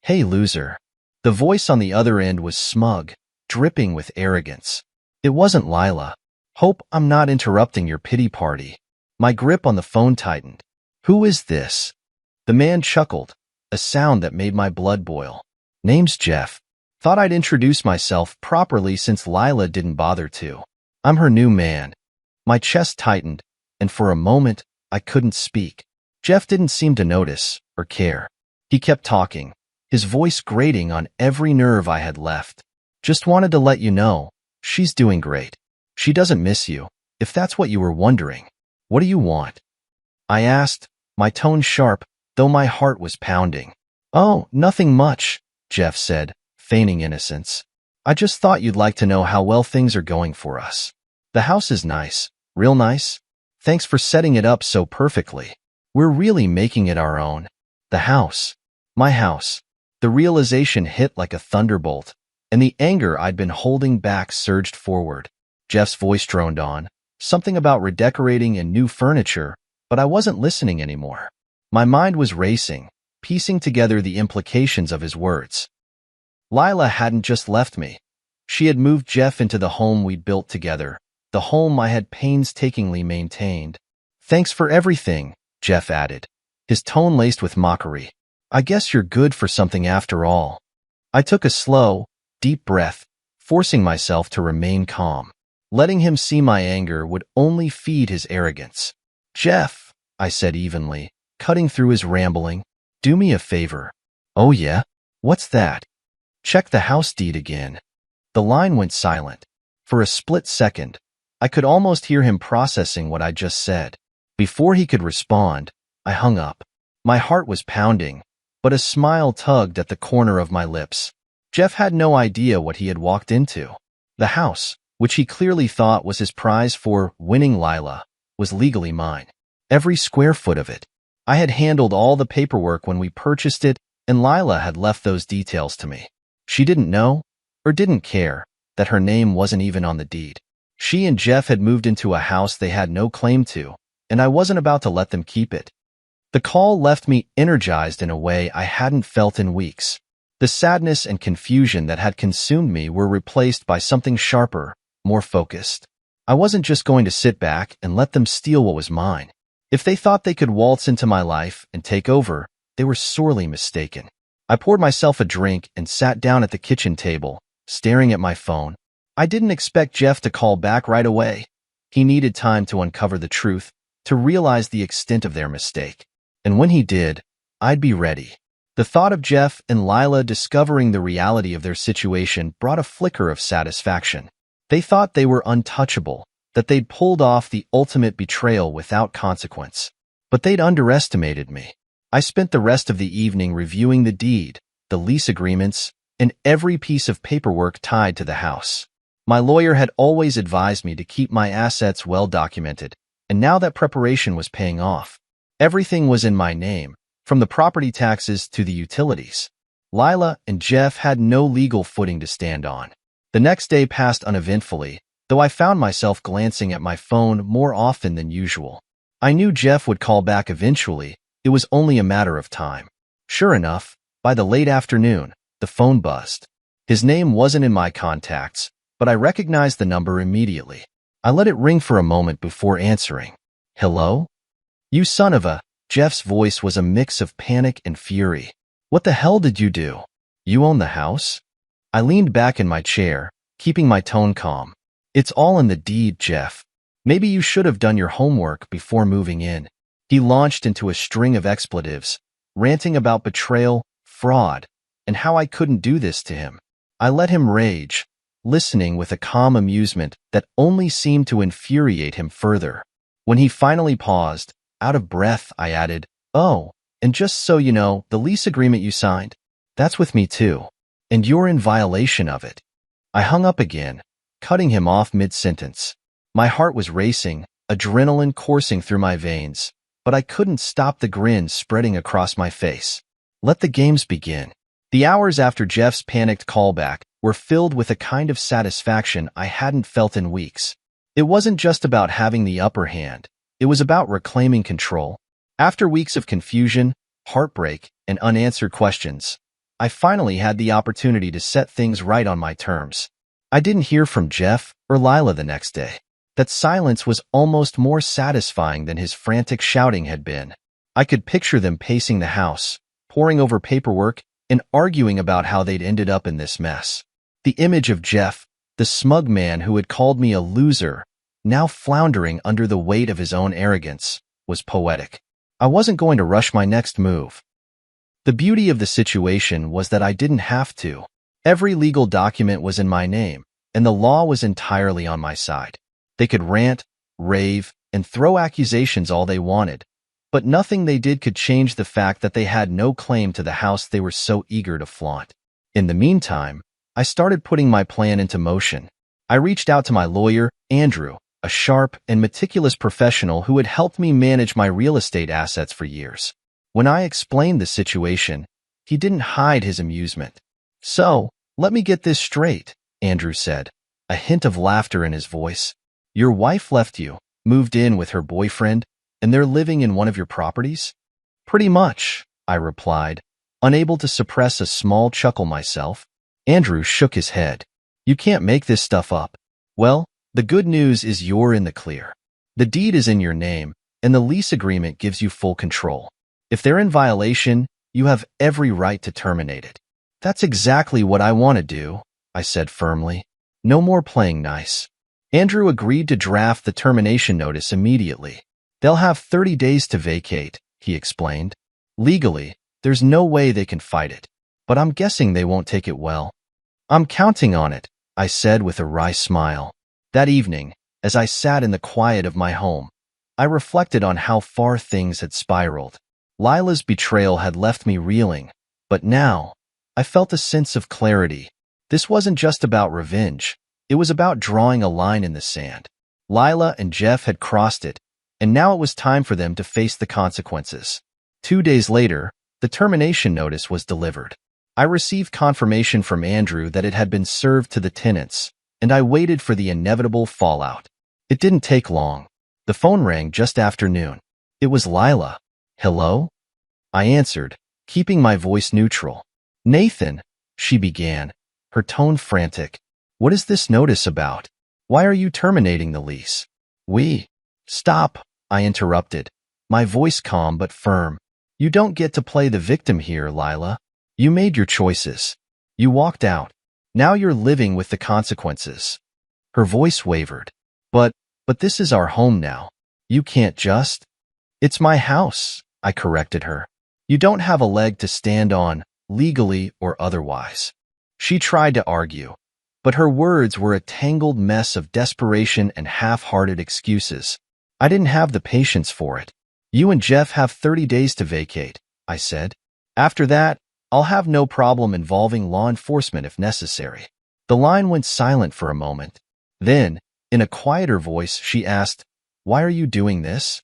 Hey, loser. The voice on the other end was smug, dripping with arrogance. It wasn't Lila. Hope I'm not interrupting your pity party. My grip on the phone tightened. Who is this? The man chuckled, a sound that made my blood boil. Name's Jeff. Thought I'd introduce myself properly since Lila didn't bother to. I'm her new man. My chest tightened, and for a moment, I couldn't speak. Jeff didn't seem to notice or care. He kept talking, his voice grating on every nerve I had left. Just wanted to let you know, she's doing great. She doesn't miss you, if that's what you were wondering. What do you want? I asked, my tone sharp, though my heart was pounding. Oh, nothing much, Jeff said, feigning innocence. I just thought you'd like to know how well things are going for us. The house is nice, real nice. Thanks for setting it up so perfectly. We're really making it our own. The house. My house. The realization hit like a thunderbolt, and the anger I'd been holding back surged forward. Jeff's voice droned on, something about redecorating and new furniture, but I wasn't listening anymore. My mind was racing, piecing together the implications of his words. Lila hadn't just left me. She had moved Jeff into the home we'd built together, the home I had painstakingly maintained. Thanks for everything, Jeff added, his tone laced with mockery. I guess you're good for something after all. I took a slow, deep breath, forcing myself to remain calm. Letting him see my anger would only feed his arrogance. Jeff, I said evenly, cutting through his rambling, do me a favor. Oh yeah? What's that? Check the house deed again. The line went silent. For a split second, I could almost hear him processing what I just said. Before he could respond, I hung up. My heart was pounding, but a smile tugged at the corner of my lips. Jeff had no idea what he had walked into. The house, which he clearly thought was his prize for winning Lila, was legally mine. Every square foot of it. I had handled all the paperwork when we purchased it, and Lila had left those details to me. She didn't know, or didn't care, that her name wasn't even on the deed. She and Jeff had moved into a house they had no claim to, and I wasn't about to let them keep it. The call left me energized in a way I hadn't felt in weeks. The sadness and confusion that had consumed me were replaced by something sharper, more focused. I wasn't just going to sit back and let them steal what was mine. If they thought they could waltz into my life and take over, they were sorely mistaken. I poured myself a drink and sat down at the kitchen table, staring at my phone. I didn't expect Jeff to call back right away. He needed time to uncover the truth, to realize the extent of their mistake. And when he did, I'd be ready. The thought of Jeff and Lila discovering the reality of their situation brought a flicker of satisfaction. They thought they were untouchable, that they'd pulled off the ultimate betrayal without consequence. But they'd underestimated me. I spent the rest of the evening reviewing the deed, the lease agreements, and every piece of paperwork tied to the house. My lawyer had always advised me to keep my assets well documented, and now that preparation was paying off. Everything was in my name, from the property taxes to the utilities. Lila and Jeff had no legal footing to stand on. The next day passed uneventfully, though I found myself glancing at my phone more often than usual. I knew Jeff would call back eventually. It was only a matter of time. Sure enough, by the late afternoon, the phone buzzed. His name wasn't in my contacts, but I recognized the number immediately. I let it ring for a moment before answering. Hello? You son of a... Jeff's voice was a mix of panic and fury. What the hell did you do? You own the house? I leaned back in my chair, keeping my tone calm. It's all in the deed, Jeff. Maybe you should have done your homework before moving in. He launched into a string of expletives, ranting about betrayal, fraud, and how I couldn't do this to him. I let him rage, listening with a calm amusement that only seemed to infuriate him further. When he finally paused, Out of breath, I added, "Oh, and just so you know, the lease agreement you signed, that's with me too. And you're in violation of it." I hung up again, cutting him off mid-sentence. My heart was racing, adrenaline coursing through my veins, but I couldn't stop the grin spreading across my face. Let the games begin. The hours after Jeff's panicked callback were filled with a kind of satisfaction I hadn't felt in weeks. It wasn't just about having the upper hand. It was about reclaiming control. After weeks of confusion, heartbreak, and unanswered questions, I finally had the opportunity to set things right on my terms. I didn't hear from Jeff or Lila the next day. That silence was almost more satisfying than his frantic shouting had been. I could picture them pacing the house, poring over paperwork, and arguing about how they'd ended up in this mess. The image of Jeff, the smug man who had called me a loser, now floundering under the weight of his own arrogance, was poetic. I wasn't going to rush my next move. The beauty of the situation was that I didn't have to. Every legal document was in my name, and the law was entirely on my side. They could rant, rave, and throw accusations all they wanted, but nothing they did could change the fact that they had no claim to the house they were so eager to flaunt. In the meantime, I started putting my plan into motion. I reached out to my lawyer, Andrew, a sharp and meticulous professional who had helped me manage my real estate assets for years. When I explained the situation, he didn't hide his amusement. "So, let me get this straight," Andrew said, a hint of laughter in his voice. "Your wife left you, moved in with her boyfriend, and they're living in one of your properties?" "Pretty much," I replied, unable to suppress a small chuckle myself. Andrew shook his head. "You can't make this stuff up." "Well, the good news is you're in the clear. The deed is in your name, and the lease agreement gives you full control. If they're in violation, you have every right to terminate it." "That's exactly what I want to do," I said firmly. "No more playing nice." Andrew agreed to draft the termination notice immediately. "They'll have 30 days to vacate," he explained. "Legally, there's no way they can fight it, but I'm guessing they won't take it well." "I'm counting on it," I said with a wry smile. That evening, as I sat in the quiet of my home, I reflected on how far things had spiraled. Lila's betrayal had left me reeling, but now, I felt a sense of clarity. This wasn't just about revenge. It was about drawing a line in the sand. Lila and Jeff had crossed it, and now it was time for them to face the consequences. 2 days later, the termination notice was delivered. I received confirmation from Andrew that it had been served to the tenants, and I waited for the inevitable fallout. It didn't take long. The phone rang just after noon. It was Lila. "Hello?" I answered, keeping my voice neutral. "Nathan," she began, her tone frantic. "What is this notice about? Why are you terminating the lease?" Stop," I interrupted, my voice calm but firm. "You don't get to play the victim here, Lila. You made your choices. You walked out. Now you're living with the consequences." Her voice wavered. But this is our home now. You can't just—" "It's my house," I corrected her. "You don't have a leg to stand on, legally or otherwise." She tried to argue, but her words were a tangled mess of desperation and half-hearted excuses. I didn't have the patience for it. "You and Jeff have 30 days to vacate," I said. "After that, I'll have no problem involving law enforcement if necessary." The line went silent for a moment. Then, in a quieter voice, she asked, "Why are you doing this?"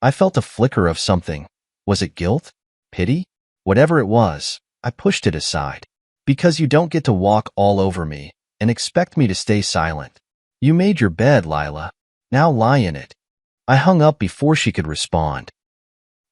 I felt a flicker of something. Was it guilt? Pity? Whatever it was, I pushed it aside. "Because you don't get to walk all over me and expect me to stay silent. You made your bed, Lila. Now lie in it." I hung up before she could respond.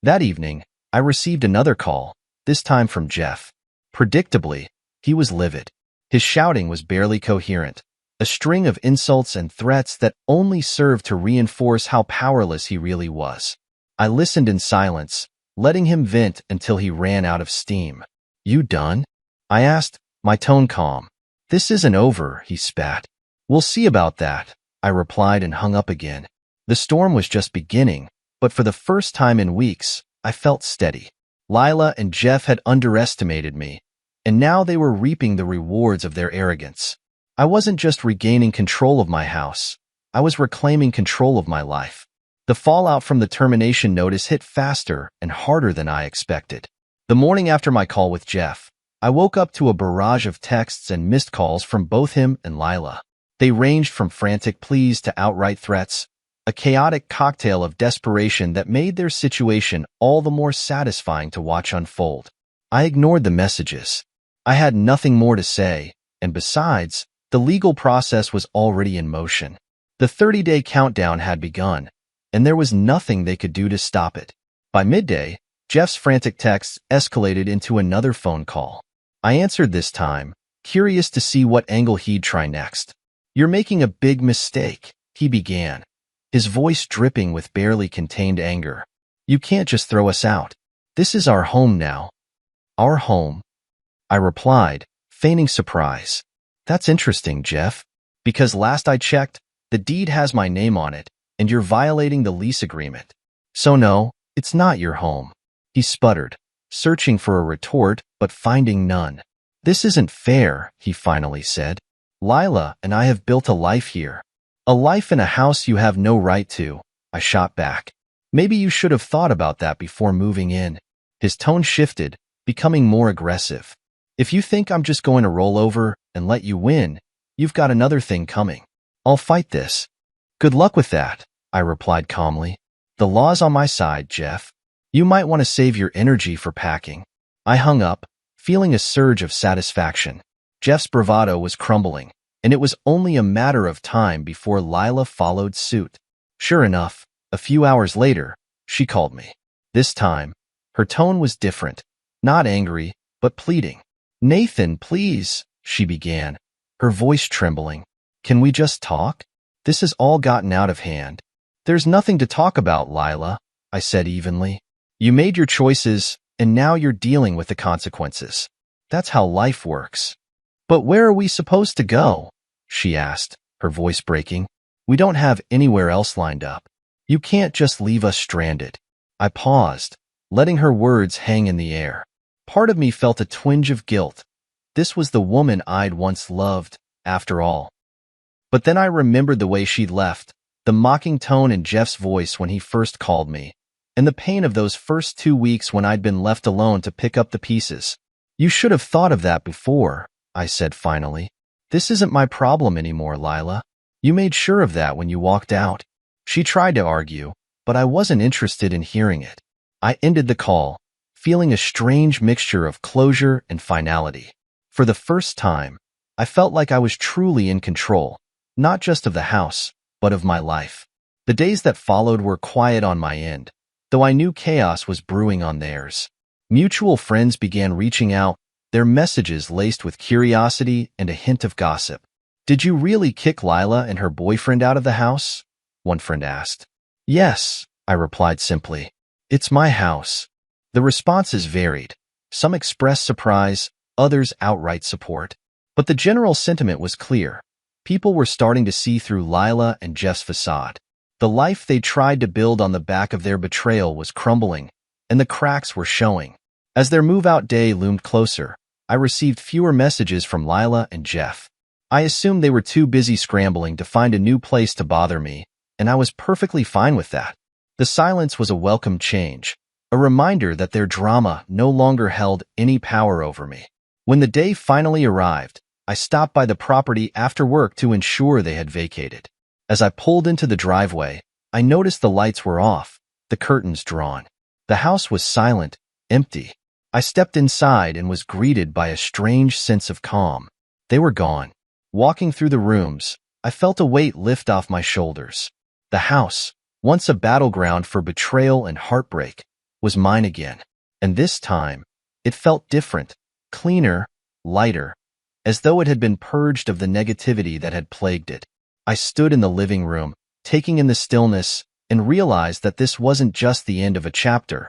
That evening, I received another call, this time from Jeff. Predictably, he was livid. His shouting was barely coherent, a string of insults and threats that only served to reinforce how powerless he really was. I listened in silence, letting him vent until he ran out of steam. "You done?" I asked, my tone calm. "This isn't over," he spat. "We'll see about that," I replied and hung up again. The storm was just beginning, but for the first time in weeks, I felt steady. Lila and Jeff had underestimated me, and now they were reaping the rewards of their arrogance. I wasn't just regaining control of my house. I was reclaiming control of my life. The fallout from the termination notice hit faster and harder than I expected. The morning after my call with Jeff, I woke up to a barrage of texts and missed calls from both him and Lila. They ranged from frantic pleas to outright threats, a chaotic cocktail of desperation that made their situation all the more satisfying to watch unfold. I ignored the messages. I had nothing more to say, and besides, the legal process was already in motion. The 30-day countdown had begun, and there was nothing they could do to stop it. By midday, Jeff's frantic texts escalated into another phone call. I answered this time, curious to see what angle he'd try next. "You're making a big mistake," he began, his voice dripping with barely contained anger. "You can't just throw us out. This is our home now." "Our home?" I replied, feigning surprise. "That's interesting, Jeff, because last I checked, the deed has my name on it, and you're violating the lease agreement. So no, it's not your home." He sputtered, searching for a retort but finding none. "This isn't fair," he finally said. "Lila and I have built a life here. A life in a house you have no right to," I shot back. "Maybe you should have thought about that before moving in." His tone shifted, becoming more aggressive. "If you think I'm just going to roll over and let you win, you've got another thing coming. I'll fight this." "Good luck with that," I replied calmly. "The law's on my side, Jeff. You might want to save your energy for packing." I hung up, feeling a surge of satisfaction. Jeff's bravado was crumbling, and it was only a matter of time before Lila followed suit. Sure enough, a few hours later, she called me. This time, her tone was different, not angry, but pleading. "Nathan, please," she began, her voice trembling. "Can we just talk? This has all gotten out of hand." "There's nothing to talk about, Lila," I said evenly. "You made your choices, and now you're dealing with the consequences. That's how life works." "But where are we supposed to go?" she asked, her voice breaking. "We don't have anywhere else lined up. You can't just leave us stranded." I paused, letting her words hang in the air. Part of me felt a twinge of guilt. This was the woman I'd once loved, after all. But then I remembered the way she'd left, the mocking tone in Jeff's voice when he first called me, and the pain of those first 2 weeks when I'd been left alone to pick up the pieces. "You should have thought of that before," I said finally. "This isn't my problem anymore, Lila. You made sure of that when you walked out." She tried to argue, but I wasn't interested in hearing it. I ended the call, feeling a strange mixture of closure and finality. For the first time, I felt like I was truly in control, not just of the house, but of my life. The days that followed were quiet on my end, though I knew chaos was brewing on theirs. Mutual friends began reaching out, their messages laced with curiosity and a hint of gossip. "Did you really kick Lila and her boyfriend out of the house?" one friend asked. "Yes," I replied simply. "It's my house." The responses varied. Some expressed surprise, others outright support. But the general sentiment was clear. People were starting to see through Lila and Jeff's facade. The life they tried to build on the back of their betrayal was crumbling, and the cracks were showing. As their move-out day loomed closer, I received fewer messages from Lila and Jeff. I assumed they were too busy scrambling to find a new place to bother me, and I was perfectly fine with that. The silence was a welcome change, a reminder that their drama no longer held any power over me. When the day finally arrived, I stopped by the property after work to ensure they had vacated. As I pulled into the driveway, I noticed the lights were off, the curtains drawn. The house was silent, empty. I stepped inside and was greeted by a strange sense of calm. They were gone. Walking through the rooms, I felt a weight lift off my shoulders. The house, once a battleground for betrayal and heartbreak, was mine again. And this time, it felt different, cleaner, lighter, as though it had been purged of the negativity that had plagued it. I stood in the living room, taking in the stillness, and realized that this wasn't just the end of a chapter.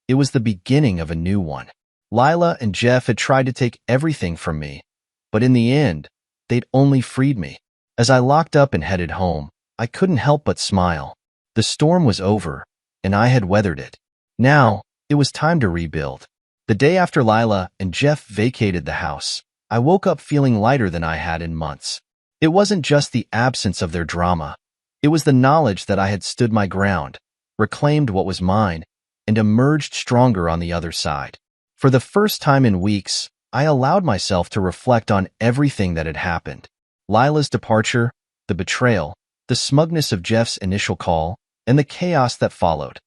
It was the beginning of a new one. Lila and Jeff had tried to take everything from me, but in the end, they'd only freed me. As I locked up and headed home, I couldn't help but smile. The storm was over, and I had weathered it. Now, it was time to rebuild. The day after Lila and Jeff vacated the house, I woke up feeling lighter than I had in months. It wasn't just the absence of their drama. It was the knowledge that I had stood my ground, reclaimed what was mine, and emerged stronger on the other side. For the first time in weeks, I allowed myself to reflect on everything that had happened. Lila's departure, the betrayal, the smugness of Jeff's initial call, and the chaos that followed.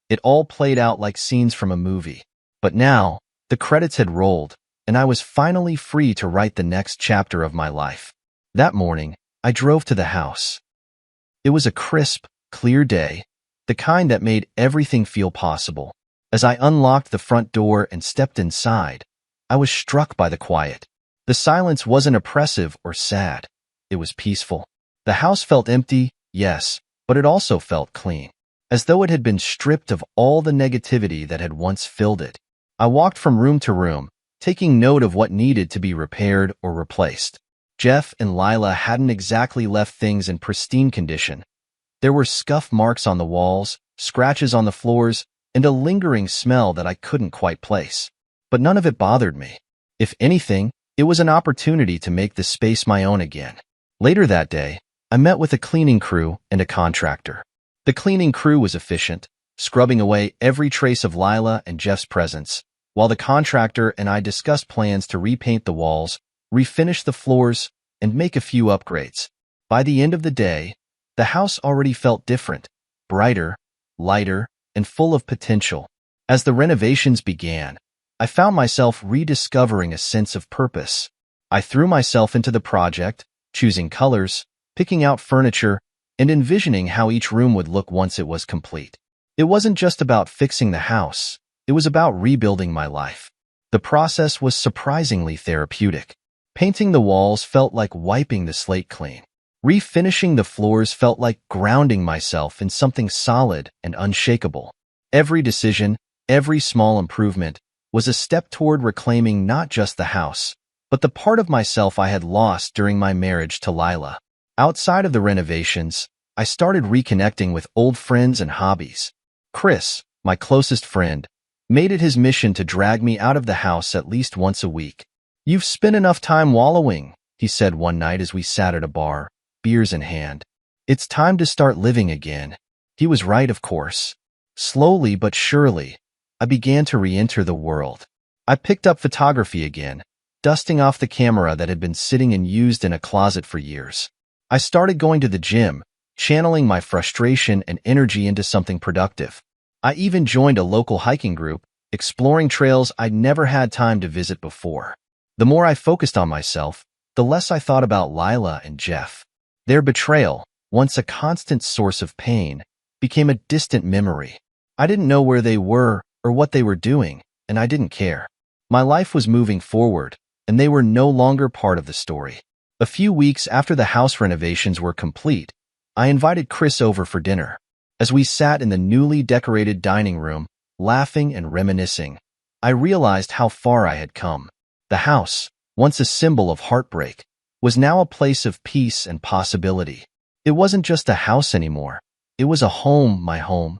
It all played out like scenes from a movie. But now, the credits had rolled, and I was finally free to write the next chapter of my life. That morning, I drove to the house. It was a crisp, clear day, the kind that made everything feel possible. As I unlocked the front door and stepped inside, I was struck by the quiet. The silence wasn't oppressive or sad. It was peaceful. The house felt empty, yes, but it also felt clean, as though it had been stripped of all the negativity that had once filled it. I walked from room to room, taking note of what needed to be repaired or replaced. Jeff and Lila hadn't exactly left things in pristine condition. There were scuff marks on the walls, scratches on the floors, and a lingering smell that I couldn't quite place. But none of it bothered me. If anything, it was an opportunity to make the space my own again. Later that day, I met with a cleaning crew and a contractor. The cleaning crew was efficient, scrubbing away every trace of Lila and Jeff's presence, while the contractor and I discussed plans to repaint the walls, refinish the floors, and make a few upgrades. By the end of the day, the house already felt different, brighter, lighter, and full of potential. As the renovations began, I found myself rediscovering a sense of purpose. I threw myself into the project, choosing colors, picking out furniture, and envisioning how each room would look once it was complete. It wasn't just about fixing the house, it was about rebuilding my life. The process was surprisingly therapeutic. Painting the walls felt like wiping the slate clean. Refinishing the floors felt like grounding myself in something solid and unshakable. Every decision, every small improvement, was a step toward reclaiming not just the house, but the part of myself I had lost during my marriage to Lila. Outside of the renovations, I started reconnecting with old friends and hobbies. Chris, my closest friend, made it his mission to drag me out of the house at least once a week. "You've spent enough time wallowing," he said one night as we sat at a bar, beers in hand. "It's time to start living again." He was right, of course. Slowly but surely, I began to re-enter the world. I picked up photography again, dusting off the camera that had been sitting and used in a closet for years. I started going to the gym, channeling my frustration and energy into something productive. I even joined a local hiking group, exploring trails I'd never had time to visit before. The more I focused on myself, the less I thought about Lila and Jeff. Their betrayal, once a constant source of pain, became a distant memory. I didn't know where they were or what they were doing, and I didn't care. My life was moving forward, and they were no longer part of the story. A few weeks after the house renovations were complete, I invited Chris over for dinner. As we sat in the newly decorated dining room, laughing and reminiscing, I realized how far I had come. The house, once a symbol of heartbreak, was now a place of peace and possibility. It wasn't just a house anymore. It was a home, my home.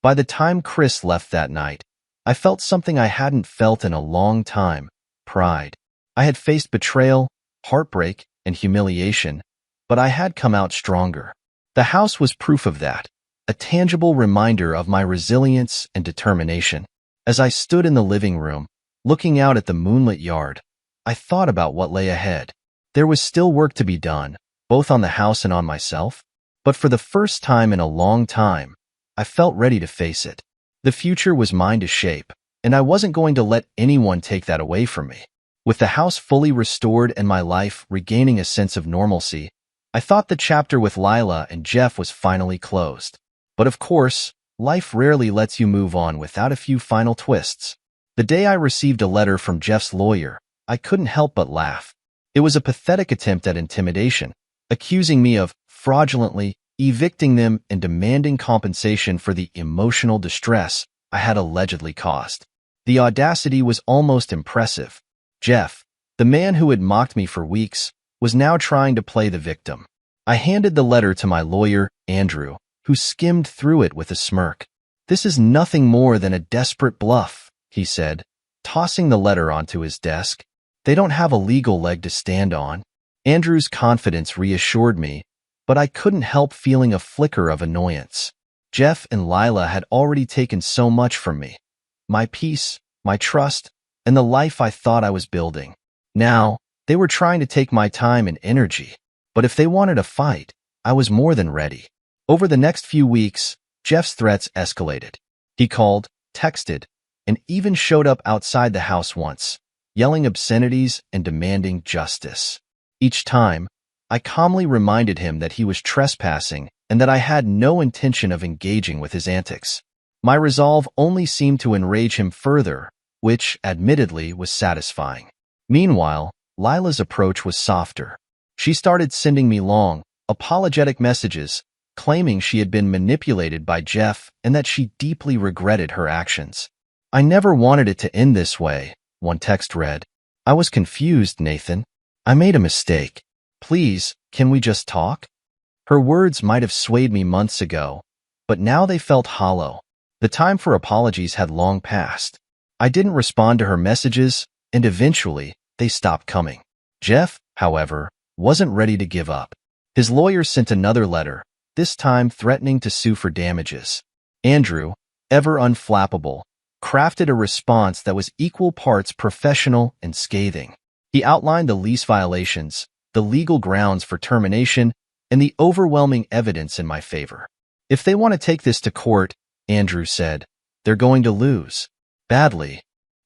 By the time Chris left that night, I felt something I hadn't felt in a long time: pride. I had faced betrayal, heartbreak, and humiliation, but I had come out stronger. The house was proof of that, a tangible reminder of my resilience and determination. As I stood in the living room, looking out at the moonlit yard, I thought about what lay ahead. There was still work to be done, both on the house and on myself, but for the first time in a long time, I felt ready to face it. The future was mine to shape, and I wasn't going to let anyone take that away from me. With the house fully restored and my life regaining a sense of normalcy, I thought the chapter with Lila and Jeff was finally closed. But of course, life rarely lets you move on without a few final twists. The day I received a letter from Jeff's lawyer, I couldn't help but laugh. It was a pathetic attempt at intimidation, accusing me of fraudulently evicting them and demanding compensation for the emotional distress I had allegedly caused. The audacity was almost impressive. Jeff, the man who had mocked me for weeks, was now trying to play the victim. I handed the letter to my lawyer, Andrew, who skimmed through it with a smirk. "This is nothing more than a desperate bluff," he said, tossing the letter onto his desk. "They don't have a legal leg to stand on." Andrew's confidence reassured me, but I couldn't help feeling a flicker of annoyance. Jeff and Lila had already taken so much from me. My peace, my trust, and the life I thought I was building. Now, they were trying to take my time and energy. But if they wanted a fight, I was more than ready. Over the next few weeks, Jeff's threats escalated. He called, texted, and even showed up outside the house once, yelling obscenities and demanding justice. Each time, I calmly reminded him that he was trespassing and that I had no intention of engaging with his antics. My resolve only seemed to enrage him further, which, admittedly, was satisfying. Meanwhile, Lila's approach was softer. She started sending me long, apologetic messages, claiming she had been manipulated by Jeff and that she deeply regretted her actions. "I never wanted it to end this way," one text read. "I was confused, Nathan. I made a mistake. Please, can we just talk?" Her words might have swayed me months ago, but now they felt hollow. The time for apologies had long passed. I didn't respond to her messages, and eventually, they stopped coming. Jeff, however, wasn't ready to give up. His lawyer sent another letter, this time threatening to sue for damages. Andrew, ever unflappable, crafted a response that was equal parts professional and scathing. He outlined the lease violations, the legal grounds for termination, and the overwhelming evidence in my favor. "If they want to take this to court," Andrew said, "they're going to lose. Badly."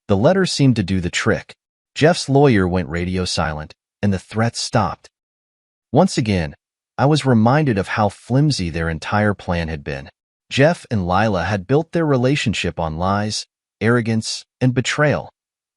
The letter seemed to do the trick. Jeff's lawyer went radio silent, and the threats stopped. Once again, I was reminded of how flimsy their entire plan had been. Jeff and Lila had built their relationship on lies, arrogance, and betrayal,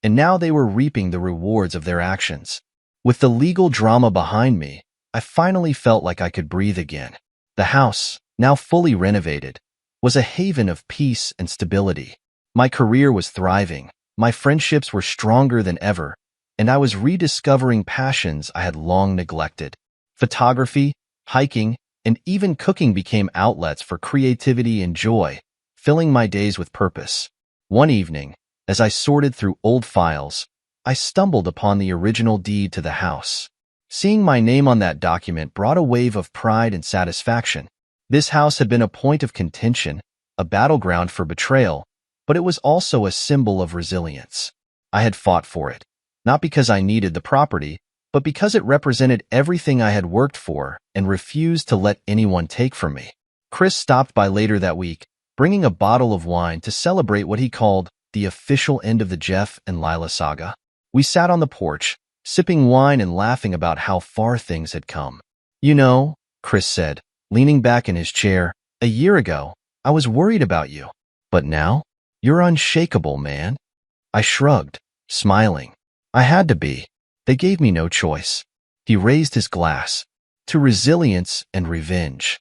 and now they were reaping the rewards of their actions. With the legal drama behind me, I finally felt like I could breathe again. The house, now fully renovated, was a haven of peace and stability. My career was thriving, my friendships were stronger than ever, and I was rediscovering passions I had long neglected. Photography, hiking, and even cooking became outlets for creativity and joy, filling my days with purpose. One evening, as I sorted through old files, I stumbled upon the original deed to the house. Seeing my name on that document brought a wave of pride and satisfaction. This house had been a point of contention, a battleground for betrayal, but it was also a symbol of resilience. I had fought for it, not because I needed the property, but because it represented everything I had worked for and refused to let anyone take from me. Chris stopped by later that week, bringing a bottle of wine to celebrate what he called the official end of the Jeff and Lila saga. We sat on the porch, sipping wine and laughing about how far things had come. "You know," Chris said, leaning back in his chair, "a year ago, I was worried about you. But now, you're unshakable, man." I shrugged, smiling. I had to be. They gave me no choice. He raised his glass. "To resilience and revenge."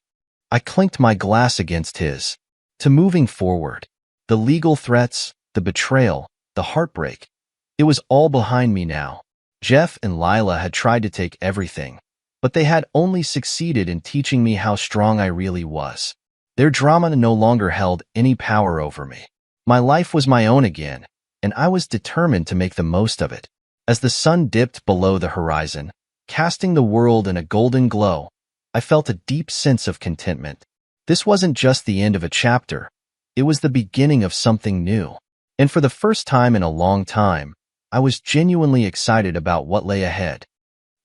I clinked my glass against his. To moving forward. The legal threats, the betrayal, the heartbreak. It was all behind me now. Jeff and Lila had tried to take everything, but they had only succeeded in teaching me how strong I really was. Their drama no longer held any power over me. My life was my own again, and I was determined to make the most of it. As the sun dipped below the horizon, casting the world in a golden glow, I felt a deep sense of contentment. This wasn't just the end of a chapter, it was the beginning of something new. And for the first time in a long time, I was genuinely excited about what lay ahead.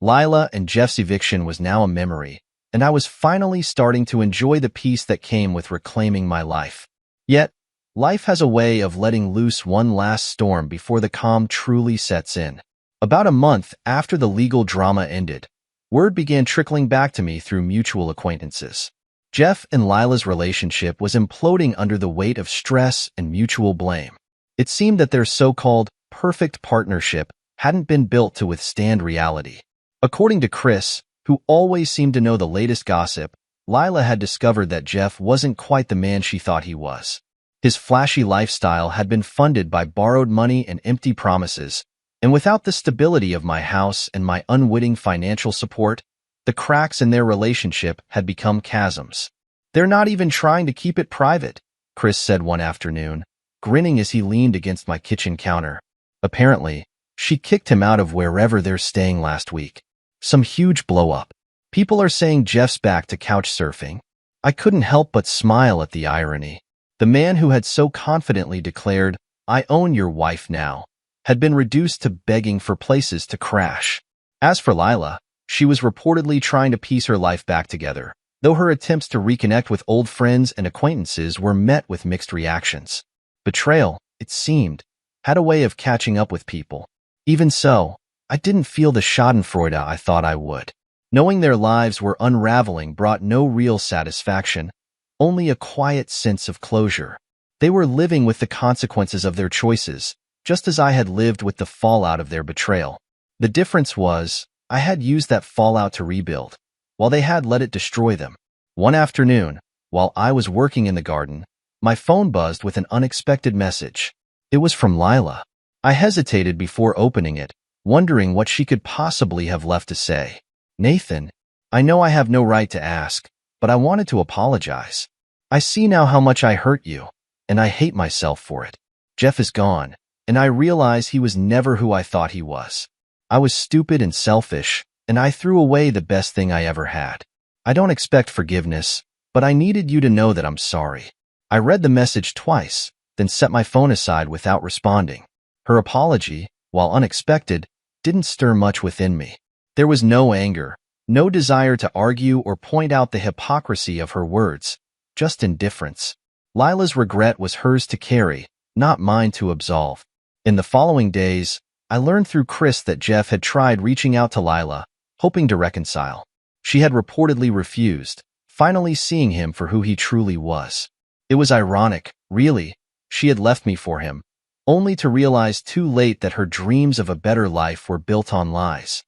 Lila and Jeff's eviction was now a memory, and I was finally starting to enjoy the peace that came with reclaiming my life. Yet, life has a way of letting loose one last storm before the calm truly sets in. About a month after the legal drama ended, word began trickling back to me through mutual acquaintances. Jeff and Lila's relationship was imploding under the weight of stress and mutual blame. It seemed that their so-called perfect partnership hadn't been built to withstand reality. According to Chris, who always seemed to know the latest gossip, Lila had discovered that Jeff wasn't quite the man she thought he was. His flashy lifestyle had been funded by borrowed money and empty promises, and without the stability of my house and my unwitting financial support, the cracks in their relationship had become chasms. "They're not even trying to keep it private," Chris said one afternoon, grinning as he leaned against my kitchen counter. Apparently, she kicked him out of wherever they're staying last week. Some huge blow-up. People are saying Jeff's back to couch surfing. I couldn't help but smile at the irony. The man who had so confidently declared, "I own your wife now," had been reduced to begging for places to crash. As for Lila, she was reportedly trying to piece her life back together, though her attempts to reconnect with old friends and acquaintances were met with mixed reactions. Betrayal, it seemed, had a way of catching up with people. Even so, I didn't feel the schadenfreude I thought I would. Knowing their lives were unraveling brought no real satisfaction, only a quiet sense of closure. They were living with the consequences of their choices, just as I had lived with the fallout of their betrayal. The difference was, I had used that fallout to rebuild, while they had let it destroy them. One afternoon, while I was working in the garden, my phone buzzed with an unexpected message. It was from Lila. I hesitated before opening it, wondering what she could possibly have left to say. "Nathan, I know I have no right to ask, but I wanted to apologize. I see now how much I hurt you, and I hate myself for it. Jeff is gone, and I realize he was never who I thought he was. I was stupid and selfish, and I threw away the best thing I ever had. I don't expect forgiveness, but I needed you to know that I'm sorry." I read the message twice, then set my phone aside without responding. Her apology, while unexpected, didn't stir much within me. There was no anger, no desire to argue or point out the hypocrisy of her words, just indifference. Lila's regret was hers to carry, not mine to absolve. In the following days, I learned through Chris that Jeff had tried reaching out to Lila, hoping to reconcile. She had reportedly refused, finally seeing him for who he truly was. It was ironic, really. She had left me for him, only to realize too late that her dreams of a better life were built on lies.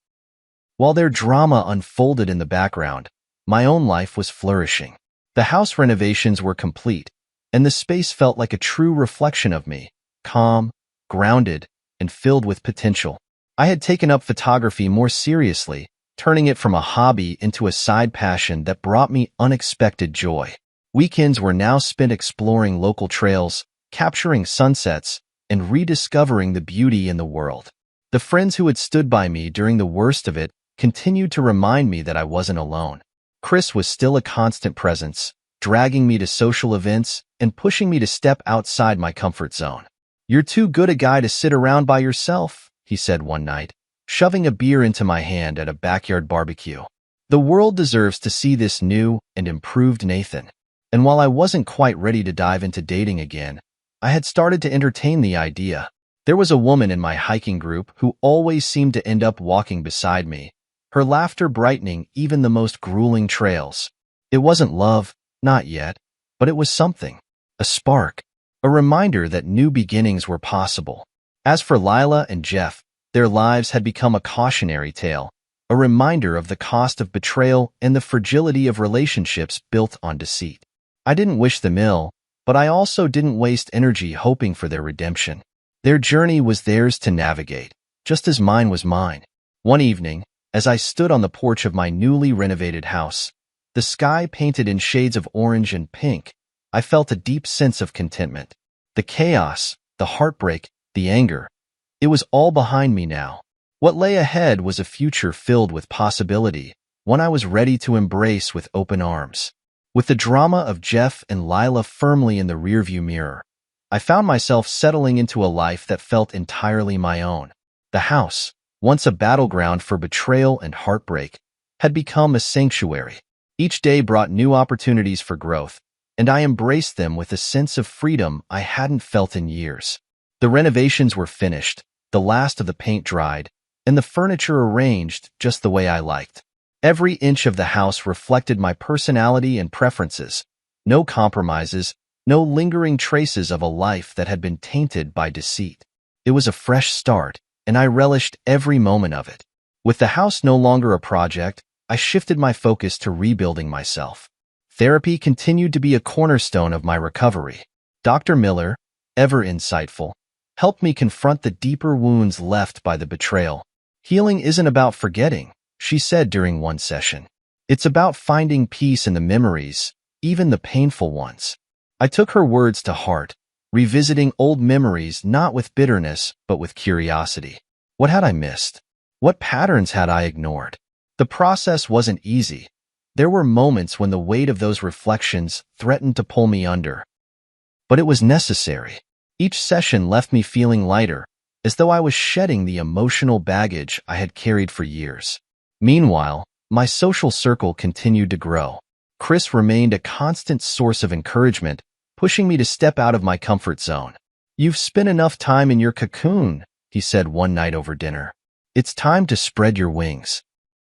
While their drama unfolded in the background, my own life was flourishing. The house renovations were complete, and the space felt like a true reflection of me, calm, grounded, and filled with potential. I had taken up photography more seriously, turning it from a hobby into a side passion that brought me unexpected joy. Weekends were now spent exploring local trails, capturing sunsets, and rediscovering the beauty in the world. The friends who had stood by me during the worst of it continued to remind me that I wasn't alone. Chris was still a constant presence, dragging me to social events and pushing me to step outside my comfort zone. "You're too good a guy to sit around by yourself," he said one night, shoving a beer into my hand at a backyard barbecue. "The world deserves to see this new and improved Nathan." And while I wasn't quite ready to dive into dating again, I had started to entertain the idea. There was a woman in my hiking group who always seemed to end up walking beside me, her laughter brightening even the most grueling trails. It wasn't love, not yet, but it was something. A spark. A reminder that new beginnings were possible. As for Lila and Jeff, their lives had become a cautionary tale, a reminder of the cost of betrayal and the fragility of relationships built on deceit. I didn't wish them ill, but I also didn't waste energy hoping for their redemption. Their journey was theirs to navigate, just as mine was mine. One evening, as I stood on the porch of my newly renovated house, the sky painted in shades of orange and pink, I felt a deep sense of contentment. The chaos, the heartbreak, the anger, it was all behind me now. What lay ahead was a future filled with possibility, one I was ready to embrace with open arms. With the drama of Jeff and Lila firmly in the rearview mirror, I found myself settling into a life that felt entirely my own. The house, once a battleground for betrayal and heartbreak, had become a sanctuary. Each day brought new opportunities for growth, and I embraced them with a sense of freedom I hadn't felt in years. The renovations were finished, the last of the paint dried, and the furniture arranged just the way I liked. Every inch of the house reflected my personality and preferences. No compromises, no lingering traces of a life that had been tainted by deceit. It was a fresh start, and I relished every moment of it. With the house no longer a project, I shifted my focus to rebuilding myself. Therapy continued to be a cornerstone of my recovery. Dr. Miller, ever insightful, helped me confront the deeper wounds left by the betrayal. "Healing isn't about forgetting," she said during one session. "It's about finding peace in the memories, even the painful ones." I took her words to heart, revisiting old memories not with bitterness but with curiosity. What had I missed? What patterns had I ignored? The process wasn't easy. There were moments when the weight of those reflections threatened to pull me under. But it was necessary. Each session left me feeling lighter, as though I was shedding the emotional baggage I had carried for years. Meanwhile, my social circle continued to grow. Chris remained a constant source of encouragement, pushing me to step out of my comfort zone. "You've spent enough time in your cocoon," he said one night over dinner. "It's time to spread your wings."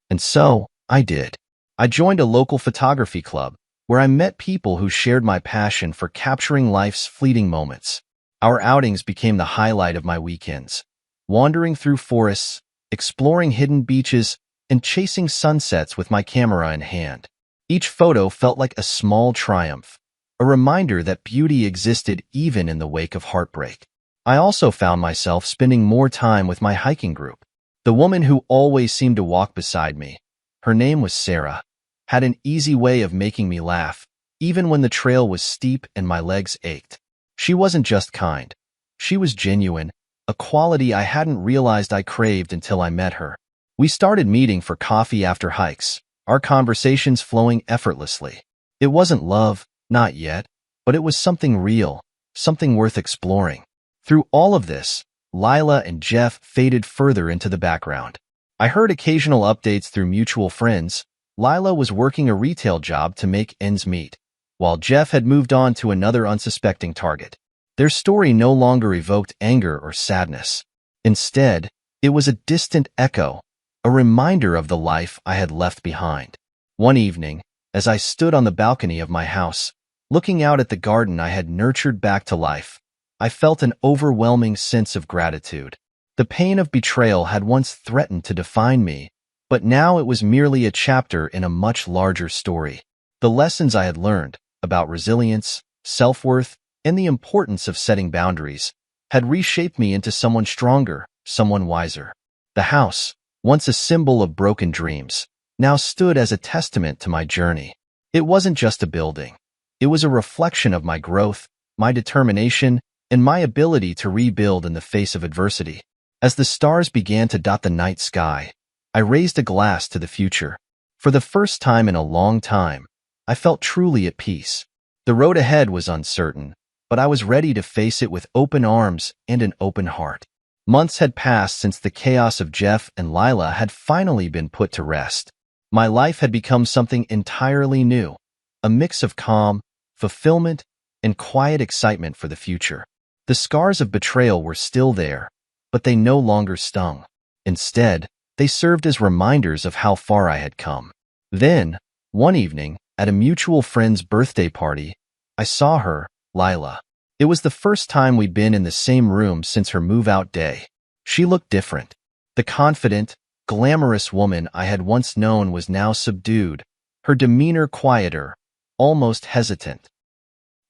And so, I did. I joined a local photography club, where I met people who shared my passion for capturing life's fleeting moments. Our outings became the highlight of my weekends, wandering through forests, exploring hidden beaches, and chasing sunsets with my camera in hand. Each photo felt like a small triumph, a reminder that beauty existed even in the wake of heartbreak. I also found myself spending more time with my hiking group. The woman who always seemed to walk beside me, her name was Sarah, had an easy way of making me laugh, even when the trail was steep and my legs ached. She wasn't just kind. She was genuine, a quality I hadn't realized I craved until I met her. We started meeting for coffee after hikes, our conversations flowing effortlessly. It wasn't love, not yet, but it was something real, something worth exploring. Through all of this, Lila and Jeff faded further into the background. I heard occasional updates through mutual friends. Lila was working a retail job to make ends meet, while Jeff had moved on to another unsuspecting target. Their story no longer evoked anger or sadness. Instead, it was a distant echo, a reminder of the life I had left behind. One evening, as I stood on the balcony of my house, looking out at the garden I had nurtured back to life, I felt an overwhelming sense of gratitude. The pain of betrayal had once threatened to define me, but now it was merely a chapter in a much larger story. The lessons I had learned about resilience, self-worth, and the importance of setting boundaries had reshaped me into someone stronger, someone wiser. The house, once a symbol of broken dreams, now stood as a testament to my journey. It wasn't just a building. It was a reflection of my growth, my determination, and my ability to rebuild in the face of adversity. As the stars began to dot the night sky, I raised a glass to the future. For the first time in a long time, I felt truly at peace. The road ahead was uncertain, but I was ready to face it with open arms and an open heart. Months had passed since the chaos of Jeff and Lila had finally been put to rest. My life had become something entirely new, a mix of calm, fulfillment, and quiet excitement for the future. The scars of betrayal were still there, but they no longer stung. Instead, they served as reminders of how far I had come. Then, one evening, at a mutual friend's birthday party, I saw her, Lila. It was the first time we'd been in the same room since her move-out day. She looked different. The confident, glamorous woman I had once known was now subdued, her demeanor quieter, almost hesitant.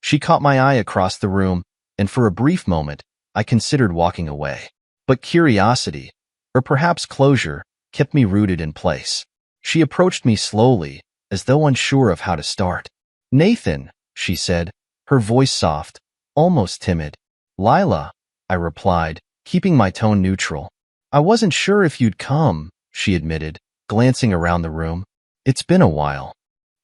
She caught my eye across the room, and for a brief moment, I considered walking away. But curiosity, or perhaps closure, kept me rooted in place. She approached me slowly, as though unsure of how to start. "Nathan," she said, her voice soft, almost timid. "Lila," I replied, keeping my tone neutral. "I wasn't sure if you'd come," she admitted, glancing around the room. "It's been a while."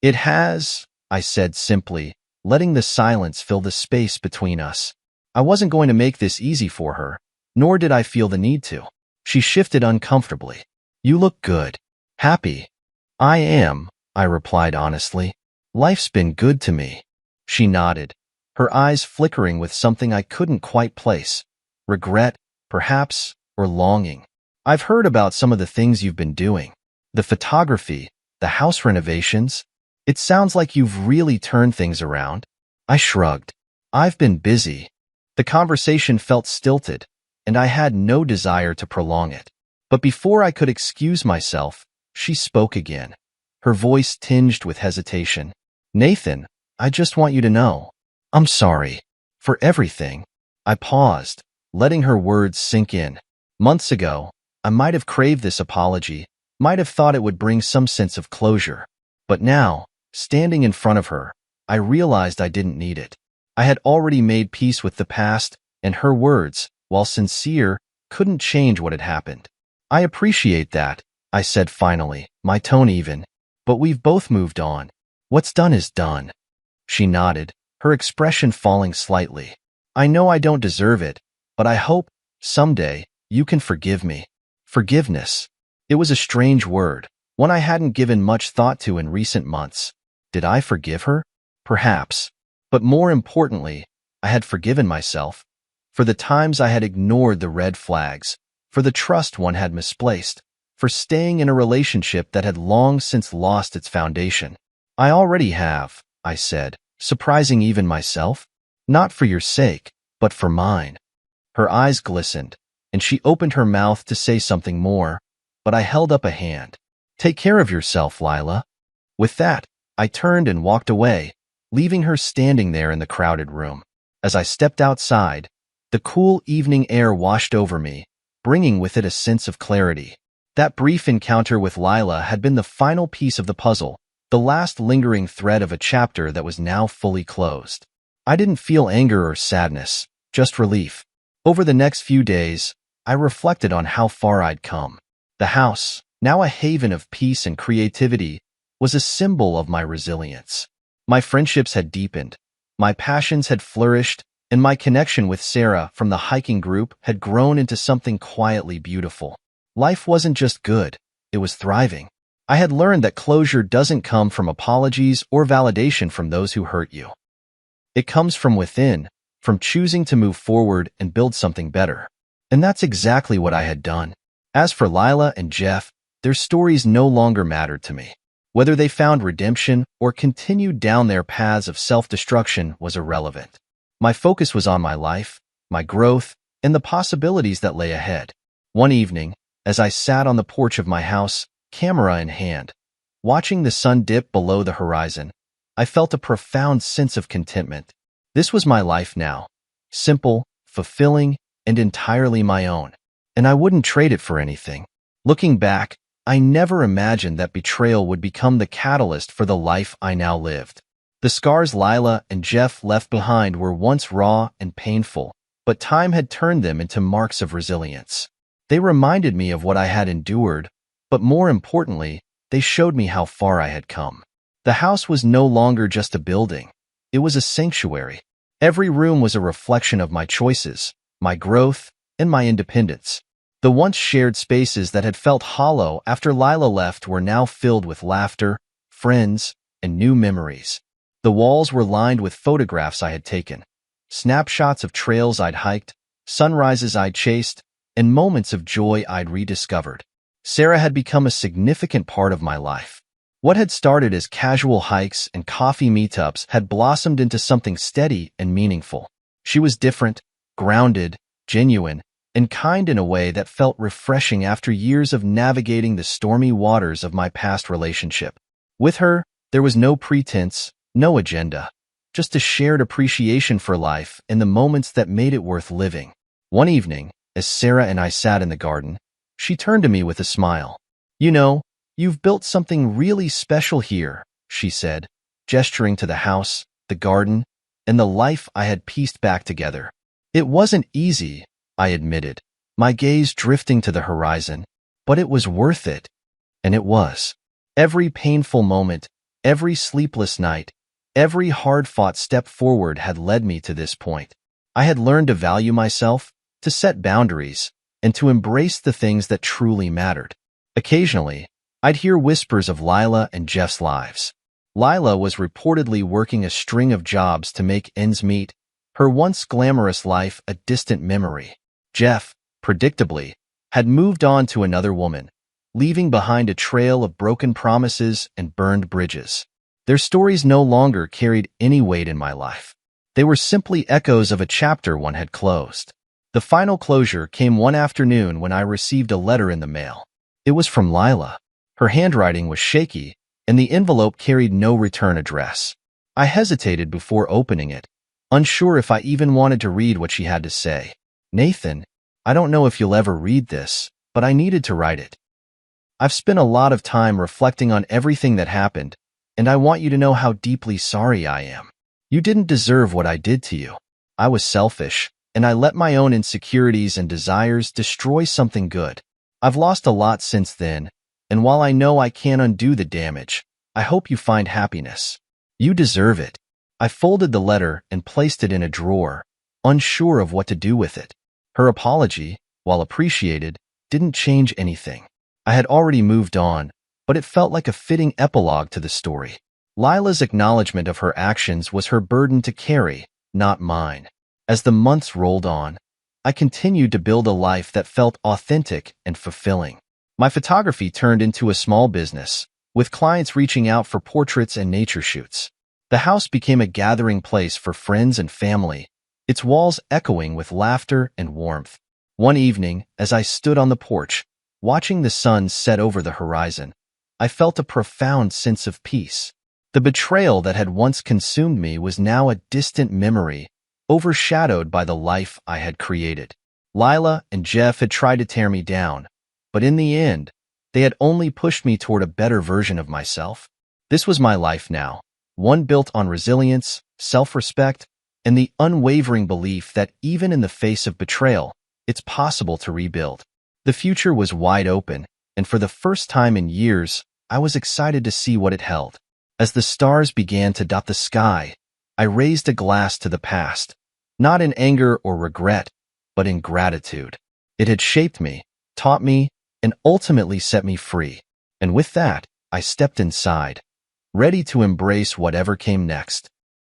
"It has," I said simply, letting the silence fill the space between us. I wasn't going to make this easy for her, nor did I feel the need to. She shifted uncomfortably. "You look good. Happy." "I am," I replied honestly. "Life's been good to me." She nodded, her eyes flickering with something I couldn't quite place. Regret, perhaps, or longing. "I've heard about some of the things you've been doing. The photography, the house renovations. It sounds like you've really turned things around." I shrugged. "I've been busy." The conversation felt stilted, and I had no desire to prolong it. But before I could excuse myself, she spoke again, her voice tinged with hesitation. "Nathan, I just want you to know, I'm sorry for everything." I paused, letting her words sink in. Months ago, I might have craved this apology, might have thought it would bring some sense of closure. But now, standing in front of her, I realized I didn't need it. I had already made peace with the past, and her words, while sincere, couldn't change what had happened. "I appreciate that," I said finally, my tone even. But we've both moved on. What's done is done. She nodded, her expression falling slightly. I know I don't deserve it, but I hope, someday, you can forgive me. Forgiveness. It was a strange word, one I hadn't given much thought to in recent months. Did I forgive her? Perhaps. But more importantly, I had forgiven myself. For the times I had ignored the red flags, for the trust one had misplaced, for staying in a relationship that had long since lost its foundation. I already have, I said, surprising even myself. Not for your sake, but for mine. Her eyes glistened, and she opened her mouth to say something more, but I held up a hand. Take care of yourself, Lila. With that, I turned and walked away, leaving her standing there in the crowded room. As I stepped outside, the cool evening air washed over me, bringing with it a sense of clarity. That brief encounter with Lila had been the final piece of the puzzle, the last lingering thread of a chapter that was now fully closed. I didn't feel anger or sadness, just relief. Over the next few days, I reflected on how far I'd come. The house, now a haven of peace and creativity, was a symbol of my resilience. My friendships had deepened, my passions had flourished, and my connection with Sarah from the hiking group had grown into something quietly beautiful. Life wasn't just good, it was thriving. I had learned that closure doesn't come from apologies or validation from those who hurt you. It comes from within, from choosing to move forward and build something better. And that's exactly what I had done. As for Lila and Jeff, their stories no longer mattered to me. Whether they found redemption or continued down their paths of self-destruction was irrelevant. My focus was on my life, my growth, and the possibilities that lay ahead. One evening, as I sat on the porch of my house, camera in hand, watching the sun dip below the horizon, I felt a profound sense of contentment. This was my life now, simple, fulfilling, and entirely my own, and I wouldn't trade it for anything. Looking back, I never imagined that betrayal would become the catalyst for the life I now lived. The scars Lila and Jeff left behind were once raw and painful, but time had turned them into marks of resilience. They reminded me of what I had endured, but more importantly, they showed me how far I had come. The house was no longer just a building. It was a sanctuary. Every room was a reflection of my choices, my growth, and my independence. The once shared spaces that had felt hollow after Lila left were now filled with laughter, friends, and new memories. The walls were lined with photographs I had taken, snapshots of trails I'd hiked, sunrises I'd chased, and moments of joy I'd rediscovered. Sarah had become a significant part of my life. What had started as casual hikes and coffee meetups had blossomed into something steady and meaningful. She was different, grounded, genuine, and kind in a way that felt refreshing after years of navigating the stormy waters of my past relationship. With her, there was no pretense, no agenda, just a shared appreciation for life and the moments that made it worth living. One evening, as Sarah and I sat in the garden, she turned to me with a smile. "You know, you've built something really special here," she said, gesturing to the house, the garden, and the life I had pieced back together. It wasn't easy, I admitted, my gaze drifting to the horizon, but it was worth it. And it was. Every painful moment, every sleepless night, every hard-fought step forward had led me to this point. I had learned to value myself, to set boundaries, and to embrace the things that truly mattered. Occasionally, I'd hear whispers of Lila and Jeff's lives. Lila was reportedly working a string of jobs to make ends meet, her once glamorous life a distant memory. Jeff, predictably, had moved on to another woman, leaving behind a trail of broken promises and burned bridges. Their stories no longer carried any weight in my life. They were simply echoes of a chapter one had closed. The final closure came one afternoon when I received a letter in the mail. It was from Lila. Her handwriting was shaky, and the envelope carried no return address. I hesitated before opening it, unsure if I even wanted to read what she had to say. "Nathan, I don't know if you'll ever read this, but I needed to write it. I've spent a lot of time reflecting on everything that happened, and I want you to know how deeply sorry I am. You didn't deserve what I did to you. I was selfish, and I let my own insecurities and desires destroy something good. I've lost a lot since then, And while I know I can't undo the damage, I hope you find happiness. You deserve it. I folded the letter and placed it in a drawer, unsure of what to do with it. Her apology, while appreciated, didn't change anything. I had already moved on, but it felt like a fitting epilogue to the story. Lila's acknowledgement of her actions was her burden to carry, not mine. As the months rolled on, I continued to build a life that felt authentic and fulfilling. My photography turned into a small business, with clients reaching out for portraits and nature shoots. The house became a gathering place for friends and family, its walls echoing with laughter and warmth. One evening, as I stood on the porch, watching the sun set over the horizon, I felt a profound sense of peace. The betrayal that had once consumed me was now a distant memory, overshadowed by the life I had created. Lila and Jeff had tried to tear me down, but in the end, they had only pushed me toward a better version of myself. This was my life now, one built on resilience, self-respect, and the unwavering belief that even in the face of betrayal, it's possible to rebuild. The future was wide open, and for the first time in years, I was excited to see what it held. As the stars began to dot the sky, I raised a glass to the past, not in anger or regret, but in gratitude. It had shaped me, taught me, and ultimately set me free. And with that, I stepped inside, ready to embrace whatever came next.